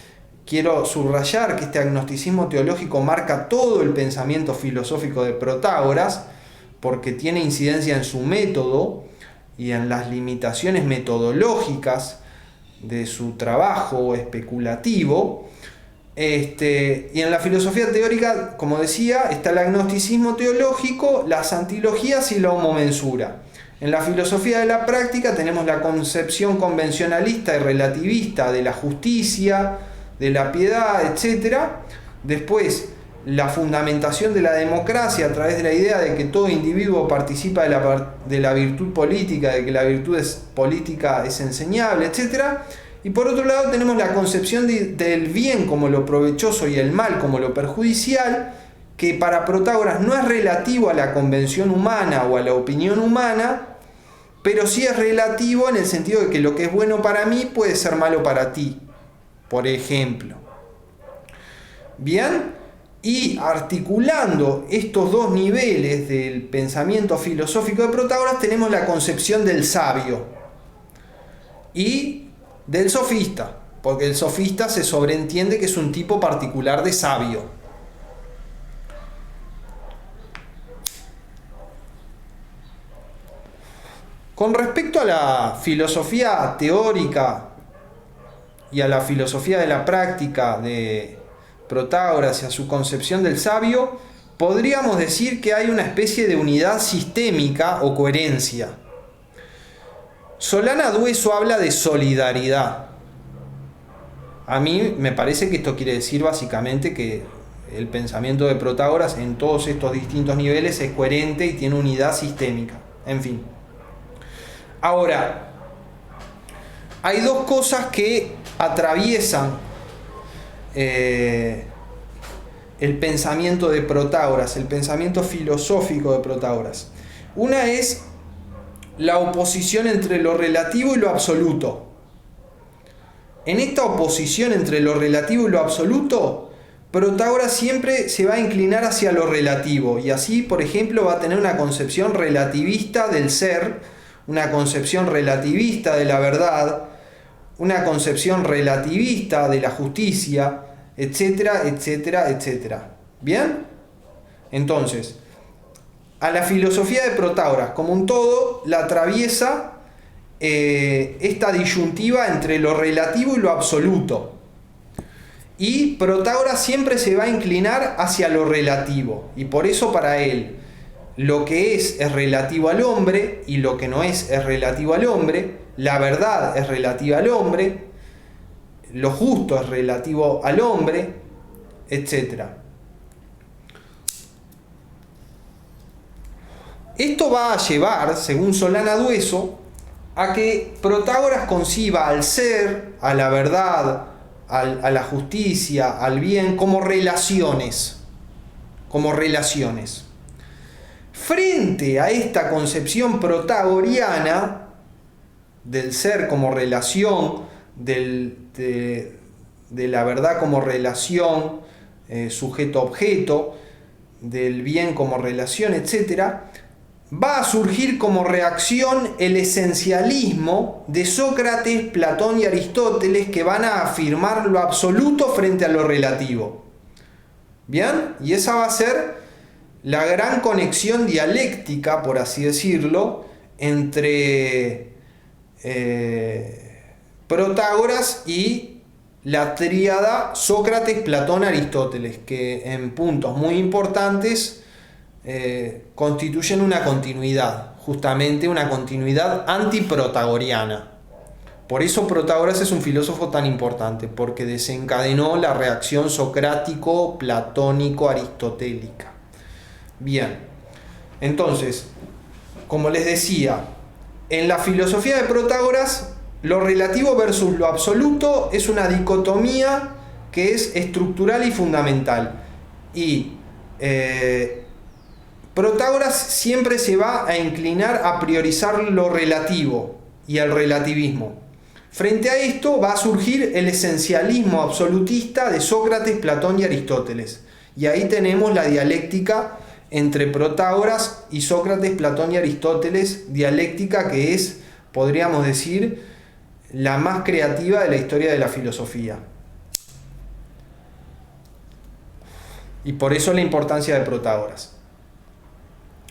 quiero subrayar que este agnosticismo teológico marca todo el pensamiento filosófico de Protágoras, porque tiene incidencia en su método y en las limitaciones metodológicas de su trabajo especulativo. Y en la filosofía teórica, como decía, está el agnosticismo teológico, las antilogías y la homomensura. En la filosofía de la práctica tenemos la concepción convencionalista y relativista de la justicia, de la piedad, etc. Después, la fundamentación de la democracia a través de la idea de que todo individuo participa de la virtud política, de que la virtud política es enseñable, etc. Y por otro lado tenemos la concepción del bien como lo provechoso y el mal como lo perjudicial, que para Protágoras no es relativo a la convención humana o a la opinión humana, pero sí es relativo en el sentido de que lo que es bueno para mí puede ser malo para ti, por ejemplo. Bien, y articulando estos dos niveles del pensamiento filosófico de Protágoras tenemos la concepción del sabio y del sofista, porque el sofista se sobreentiende que es un tipo particular de sabio. Con respecto a la filosofía teórica y a la filosofía de la práctica de Protágoras y a su concepción del sabio, podríamos decir que hay una especie de unidad sistémica o coherencia. Solana Dueso habla de solidaridad. A mí me parece que esto quiere decir básicamente que el pensamiento de Protágoras en todos estos distintos niveles es coherente y tiene unidad sistémica. En fin. Ahora, hay dos cosas que atraviesan el pensamiento de Protágoras, el pensamiento filosófico de Protágoras. Una es la oposición entre lo relativo y lo absoluto. En esta oposición entre lo relativo y lo absoluto, Protágoras siempre se va a inclinar hacia lo relativo, y así, por ejemplo, va a tener una concepción relativista del ser, una concepción relativista de la verdad, una concepción relativista de la justicia, etcétera, etcétera, etcétera. ¿Bien? Entonces, a la filosofía de Protágoras como un todo la atraviesa esta disyuntiva entre lo relativo y lo absoluto. Y Protágoras siempre se va a inclinar hacia lo relativo, y por eso para él lo que es relativo al hombre y lo que no es relativo al hombre, la verdad es relativa al hombre, lo justo es relativo al hombre, etc. Esto va a llevar, según Solana Dueso, a que Protágoras conciba al ser, a la verdad, a la justicia, al bien, como relaciones. Frente a esta concepción protagoriana del ser como relación, de la verdad como relación, sujeto-objeto, del bien como relación, etc., va a surgir como reacción el esencialismo de Sócrates, Platón y Aristóteles, que van a afirmar lo absoluto frente a lo relativo. ¿Bien? Y esa va a ser la gran conexión dialéctica, por así decirlo, entre Protágoras y la tríada Sócrates, Platón, Aristóteles, que en puntos muy importantes constituyen una continuidad, justamente una continuidad antiprotagoriana. Por eso Protágoras es un filósofo tan importante, porque desencadenó la reacción socrático-platónico-aristotélica. Bien, entonces, como les decía, en la filosofía de Protágoras, lo relativo versus lo absoluto es una dicotomía que es estructural y fundamental. Y Protágoras siempre se va a inclinar a priorizar lo relativo y al relativismo. Frente a esto va a surgir el esencialismo absolutista de Sócrates, Platón y Aristóteles. Y ahí tenemos la dialéctica entre Protágoras y Sócrates, Platón y Aristóteles, dialéctica que es, podríamos decir, la más creativa de la historia de la filosofía. Y por eso la importancia de Protágoras.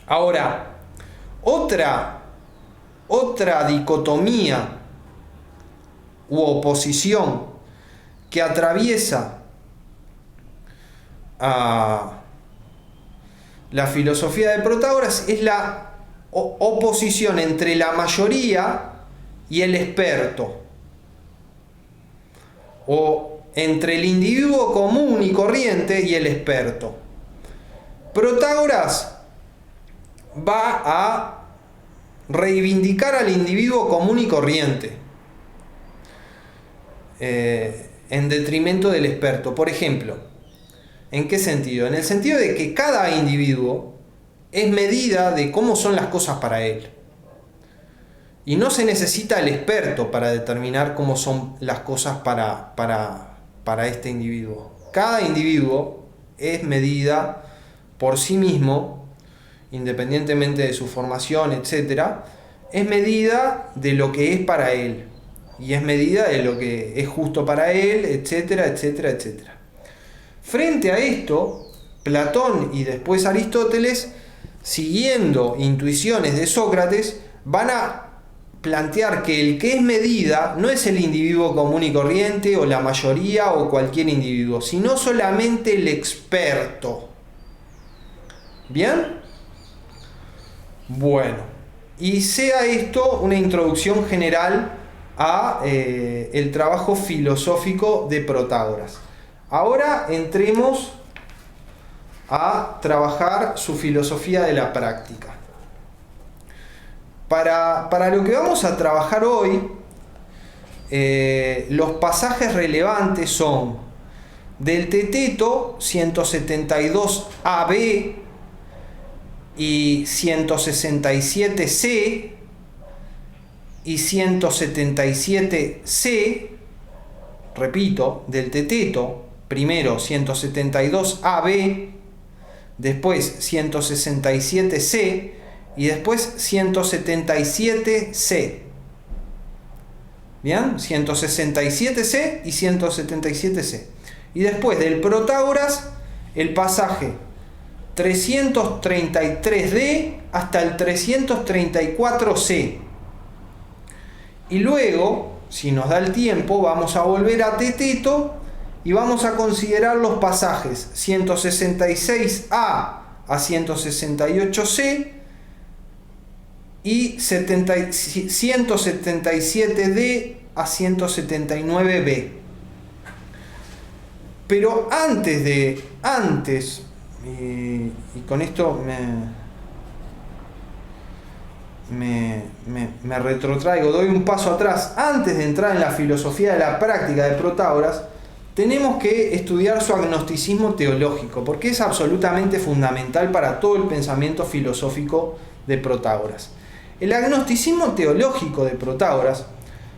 Ahora, otra dicotomía u oposición que atraviesa a la filosofía de Protágoras es la oposición entre la mayoría y el experto, o entre el individuo común y corriente y el experto. Protágoras va a reivindicar al individuo común y corriente en detrimento del experto. Por ejemplo, ¿en qué sentido? En el sentido de que cada individuo es medida de cómo son las cosas para él. Y no se necesita el experto para determinar cómo son las cosas para este individuo. Cada individuo es medida por sí mismo, independientemente de su formación, etc. Es medida de lo que es para él. Y es medida de lo que es justo para él, etcétera, etcétera, etcétera. Frente a esto, Platón y después Aristóteles, siguiendo intuiciones de Sócrates, van a plantear que el que es medida no es el individuo común y corriente o la mayoría o cualquier individuo, sino solamente el experto. ¿Bien? Bueno, y sea esto una introducción general a el trabajo filosófico de Protágoras. Ahora entremos a trabajar su filosofía de la práctica. Para lo que vamos a trabajar hoy, los pasajes relevantes son del Teteto 172 AB y 167C y 177C, repito, del Teteto, primero 172 AB, después 167C y después 177C. ¿Bien? 167C y 177C. Y después del Protágoras, el pasaje 333D hasta el 334C. Y luego, si nos da el tiempo, vamos a volver a Teteto y vamos a considerar los pasajes 166A a 168C y 177D a 179B. Pero antes, y con esto me retrotraigo, doy un paso atrás, antes de entrar en la filosofía de la práctica de Protágoras, tenemos que estudiar su agnosticismo teológico, porque es absolutamente fundamental para todo el pensamiento filosófico de Protágoras. El agnosticismo teológico de Protágoras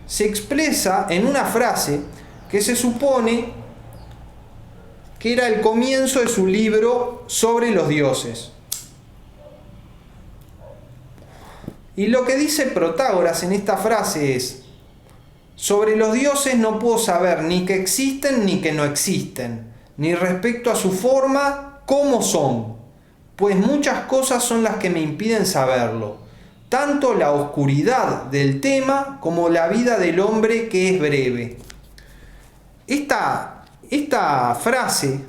se expresa en una frase que se supone que era el comienzo de su libro sobre los dioses. Y lo que dice Protágoras en esta frase es: sobre los dioses no puedo saber ni que existen ni que no existen, ni respecto a su forma, cómo son, pues muchas cosas son las que me impiden saberlo, tanto la oscuridad del tema como la vida del hombre que es breve. Esta frase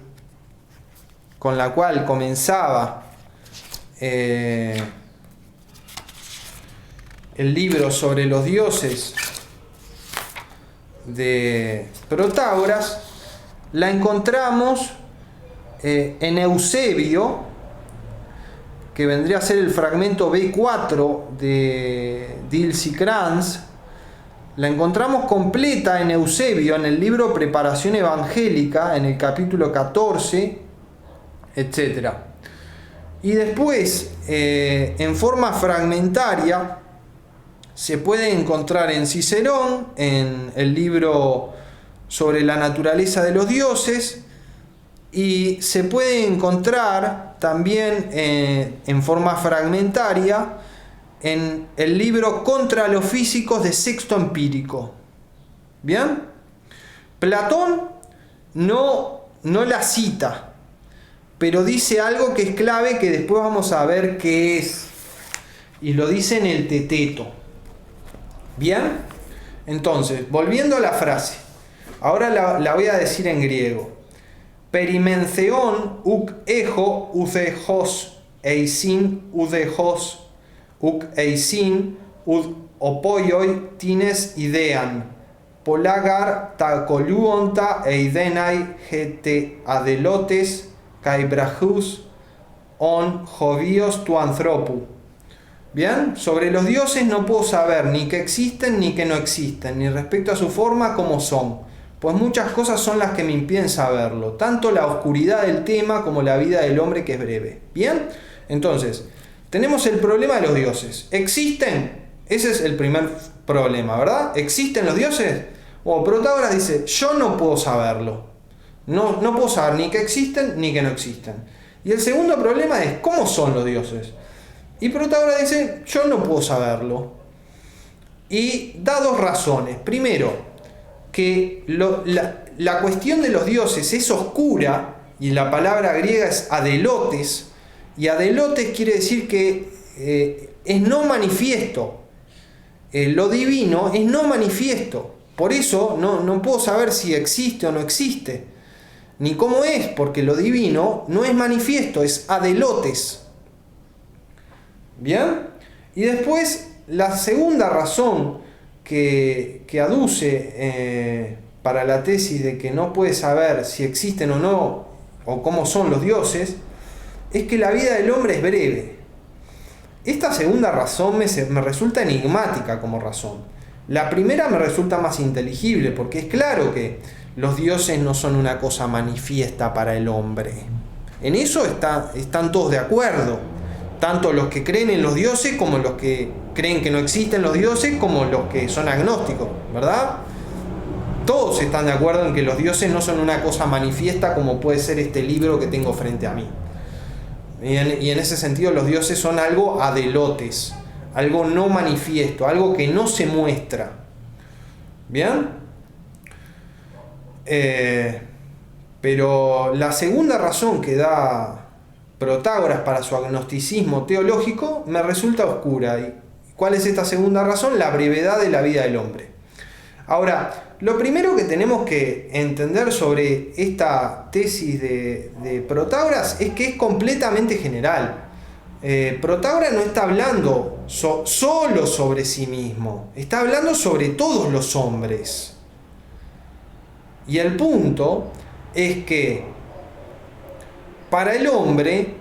con la cual comenzaba el libro sobre los dioses de Protágoras, la encontramos en Eusebio, que vendría a ser el fragmento B4 de Dilsicrans. La encontramos completa en Eusebio, en el libro Preparación Evangélica, en el capítulo 14, etc. Y después, en forma fragmentaria, se puede encontrar en Cicerón, en el libro sobre la naturaleza de los dioses, y se puede encontrar también en forma fragmentaria en el libro Contra los físicos de Sexto Empírico. ¿Bien? Platón no la cita, pero dice algo que es clave, que después vamos a ver qué es. Y lo dice en el Teteto. ¿Bien? Entonces, volviendo a la frase. Ahora la voy a decir en griego. Περιmenθεον ουκ έχω ουδε χως εισιν ουδε χως ουκ εισιν ουδ οπόιοι τίνες ιδέαν. Πολλά γαρ τα ακολούοντα ειδέναι χετε αδελώτες καί βραχούς ον jodios του ανθρώπου. Bien, sobre los dioses no puedo saber ni que existen ni que no existen, ni respecto a su forma como son, pues muchas cosas son las que me impiden saberlo, tanto la oscuridad del tema como la vida del hombre que es breve. Bien, entonces, tenemos el problema de los dioses. ¿Existen? Ese es el primer problema, ¿verdad? ¿Existen los dioses? O Protágoras dice, yo no puedo saberlo. No puedo saber ni que existen ni que no existen. Y el segundo problema es, ¿cómo son los dioses? Y Protágoras dice, yo no puedo saberlo. Y da dos razones. Primero, que la cuestión de los dioses es oscura, y la palabra griega es adelotes, y adelotes quiere decir que es no manifiesto. Lo divino es no manifiesto. Por eso no puedo saber si existe o no existe, ni cómo es, porque lo divino no es manifiesto, es adelotes. ¿Bien? Y después, la segunda razón que aduce para la tesis de que no puede saber si existen o no, o cómo son los dioses, es que la vida del hombre es breve. Esta segunda razón me resulta enigmática como razón. La primera me resulta más inteligible, porque es claro que los dioses no son una cosa manifiesta para el hombre. En eso están todos de acuerdo. Tanto los que creen en los dioses como los que creen que no existen los dioses, como los que son agnósticos, ¿verdad? Todos están de acuerdo en que los dioses no son una cosa manifiesta como puede ser este libro que tengo frente a mí. Y en ese sentido los dioses son algo adelotes, algo no manifiesto, algo que no se muestra. ¿Bien? Pero la segunda razón que da Protágoras para su agnosticismo teológico me resulta oscura. ¿Y cuál es esta segunda razón? La brevedad de la vida del hombre. Ahora, lo primero que tenemos que entender sobre esta tesis de Protágoras es que es completamente general. Protágoras no está hablando solo sobre sí mismo, está hablando sobre todos los hombres. Y el punto es que para el hombre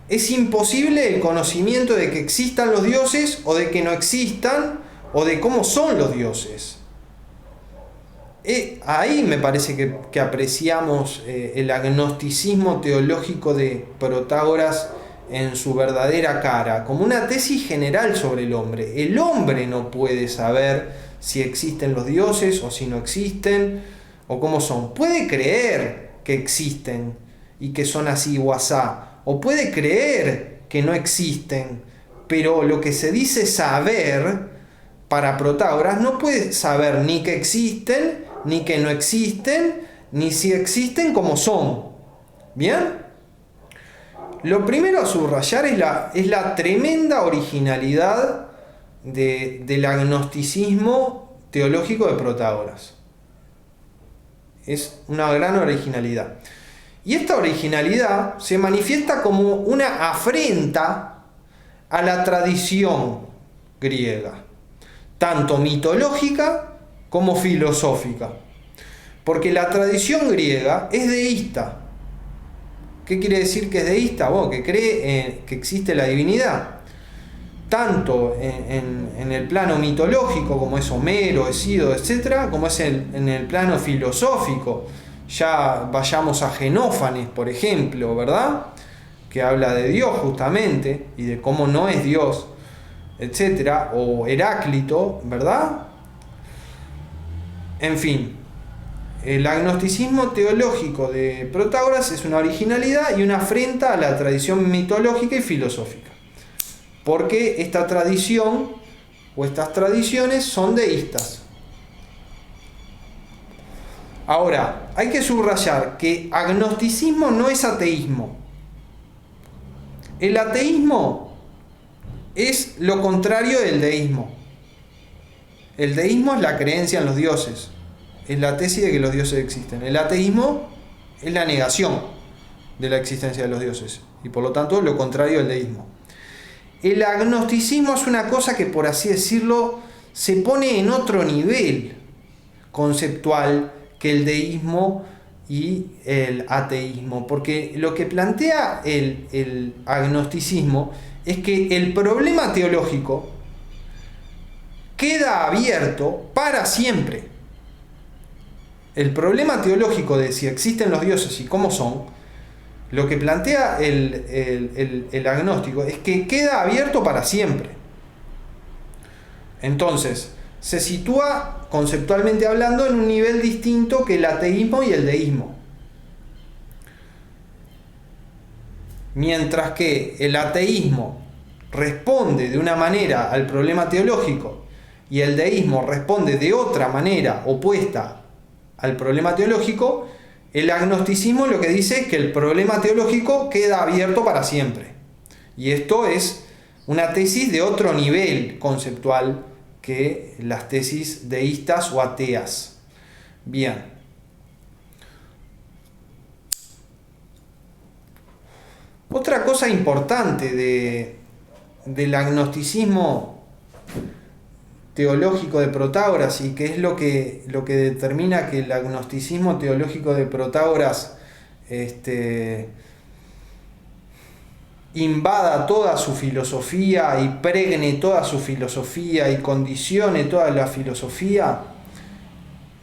es imposible el conocimiento de que existan los dioses o de que no existan o de cómo son los dioses. Ahí me parece que apreciamos el agnosticismo teológico de Protágoras en su verdadera cara, como una tesis general sobre el hombre. El hombre no puede saber si existen los dioses o si no existen o cómo son. Puede creer que existen y que son así o asá, o puede creer que no existen, pero lo que se dice saber para Protágoras no puede saber ni que existen, ni que no existen, ni si existen como son. ¿Bien? Lo primero a subrayar es la tremenda originalidad del agnosticismo teológico de Protágoras. Es una gran originalidad. Y esta originalidad se manifiesta como una afrenta a la tradición griega, tanto mitológica como filosófica. Porque la tradición griega es deísta. ¿Qué quiere decir que es deísta? Bueno, que cree que existe la divinidad. Tanto en el plano mitológico, como es Homero, Hesíodo, etc., como es en el plano filosófico. Ya vayamos a Genófanes, por ejemplo, ¿verdad? Que habla de Dios justamente y de cómo no es Dios, etc. O Heráclito, ¿verdad? En fin, el agnosticismo teológico de Protágoras es una originalidad y una afrenta a la tradición mitológica y filosófica. Porque esta tradición o estas tradiciones son deístas. Ahora, hay que subrayar que agnosticismo no es ateísmo. El ateísmo es lo contrario del deísmo. El deísmo es la creencia en los dioses, es la tesis de que los dioses existen. El ateísmo es la negación de la existencia de los dioses y por lo tanto lo contrario del deísmo. El agnosticismo es una cosa que, por así decirlo, se pone en otro nivel conceptual que el deísmo y el ateísmo, porque lo que plantea el agnosticismo es que el problema teológico queda abierto para siempre. El problema teológico de si existen los dioses y cómo son, lo que plantea el agnóstico es que queda abierto para siempre. Entonces, se sitúa conceptualmente hablando en un nivel distinto que el ateísmo y el deísmo. Mientras que el ateísmo responde de una manera al problema teológico y el deísmo responde de otra manera opuesta al problema teológico, el agnosticismo lo que dice es que el problema teológico queda abierto para siempre. Y esto es una tesis de otro nivel conceptual que las tesis deístas o ateas. Bien. Otra cosa importante del agnosticismo teológico de Protágoras, y que es lo que determina que el agnosticismo teológico de Protágoras invada toda su filosofía y pregne toda su filosofía y condicione toda la filosofía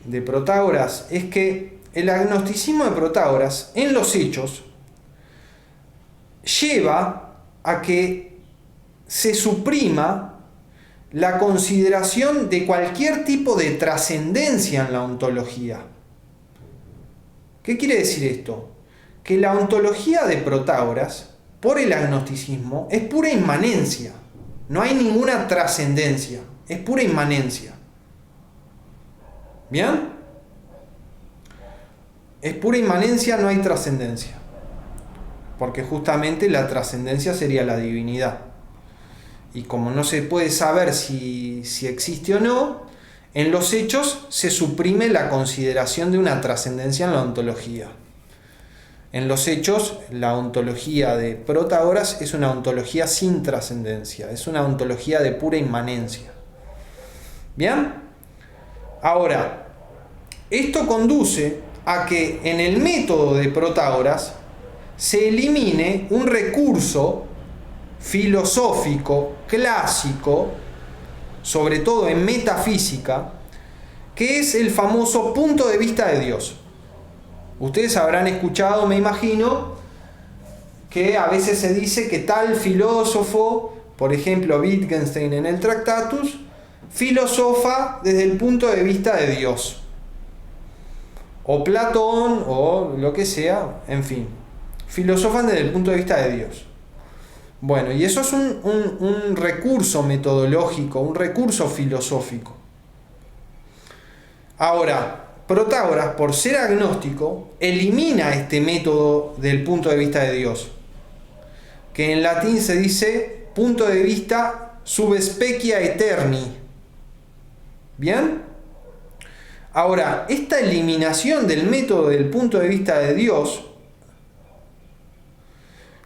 de Protágoras, es que el agnosticismo de Protágoras en los hechos lleva a que se suprima la consideración de cualquier tipo de trascendencia en la ontología. ¿Qué quiere decir esto? Que la ontología de Protágoras, por el agnosticismo, es pura inmanencia. No hay ninguna trascendencia, es pura inmanencia. ¿Bien? Es pura inmanencia, no hay trascendencia. Porque justamente la trascendencia sería la divinidad. Y como no se puede saber si existe o no, en los hechos se suprime la consideración de una trascendencia en la ontología. En los hechos, la ontología de Protágoras es una ontología sin trascendencia, es una ontología de pura inmanencia. ¿Bien? Ahora, esto conduce a que en el método de Protágoras se elimine un recurso filosófico clásico, sobre todo en metafísica, que es el famoso punto de vista de Dios. Ustedes habrán escuchado, me imagino, que a veces se dice que tal filósofo, por ejemplo Wittgenstein en el Tractatus, filosofa desde el punto de vista de Dios. O Platón, o lo que sea, en fin. Filosofan desde el punto de vista de Dios. Bueno, y eso es un recurso metodológico, un recurso filosófico. Ahora, Protágoras, por ser agnóstico, elimina este método del punto de vista de Dios, que en latín se dice punto de vista sub specia aeterni. ¿Bien? Ahora, esta eliminación del método del punto de vista de Dios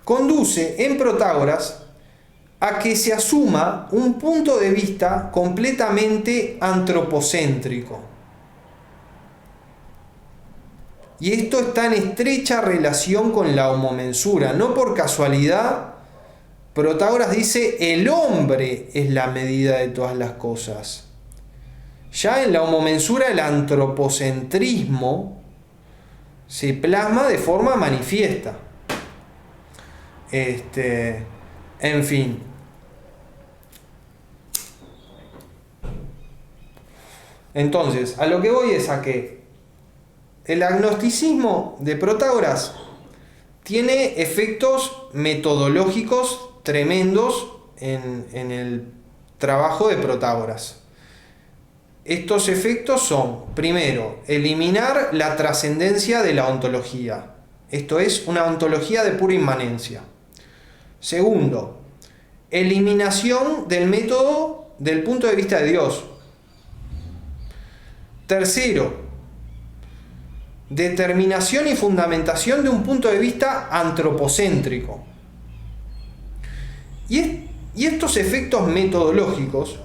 conduce en Protágoras a que se asuma un punto de vista completamente antropocéntrico. Y esto está en estrecha relación con la homomensura. No por casualidad, Protágoras dice: el hombre es la medida de todas las cosas. Ya en la homomensura el antropocentrismo se plasma de forma manifiesta. En fin. Entonces, a lo que voy es a que el agnosticismo de Protágoras tiene efectos metodológicos tremendos en el trabajo de Protágoras. estos efectos son, primero, eliminar la trascendencia de la ontología. Esto es una ontología de pura inmanencia. Segundo, eliminación del método del punto de vista de Dios. Tercero, determinación y fundamentación de un punto de vista antropocéntrico. Y estos efectos metodológicos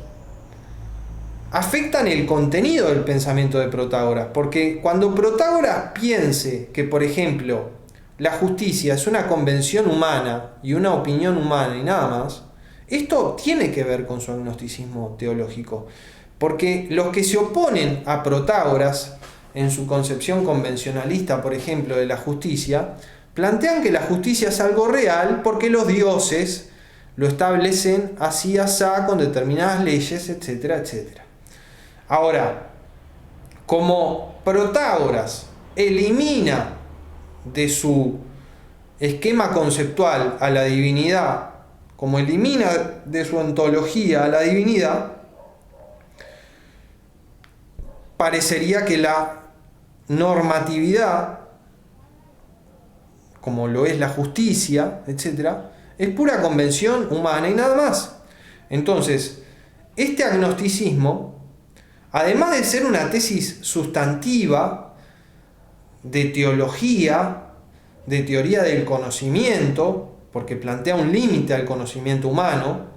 afectan el contenido del pensamiento de Protágoras, porque cuando Protágoras piense que, por ejemplo, la justicia es una convención humana y una opinión humana y nada más, esto tiene que ver con su agnosticismo teológico, porque los que se oponen a Protágoras en su concepción convencionalista, por ejemplo, de la justicia, plantean que la justicia es algo real porque los dioses lo establecen así, asá, con determinadas leyes, etcétera, etcétera. Ahora, como Protágoras elimina de su esquema conceptual a la divinidad, como elimina de su ontología a la divinidad, parecería que la normatividad, como lo es la justicia, etcétera, es pura convención humana y nada más. Entonces, este agnosticismo, además de ser una tesis sustantiva de teología, de teoría del conocimiento, porque plantea un límite al conocimiento humano,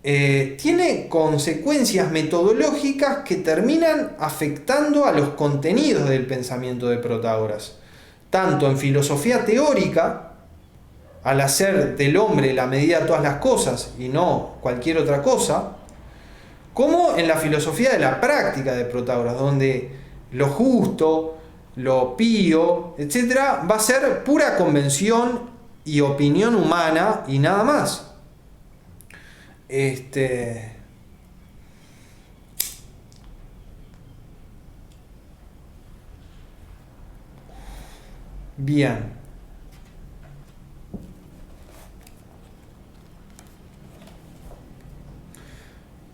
tiene consecuencias metodológicas que terminan afectando a los contenidos del pensamiento de Protágoras, tanto en filosofía teórica, al hacer del hombre la medida de todas las cosas y no cualquier otra cosa, como en la filosofía de la práctica de Protágoras, donde lo justo, lo pío, etcétera, va a ser pura convención y opinión humana y nada más. Bien.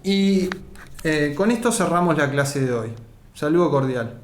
Y con esto cerramos la clase de hoy. Saludo cordial.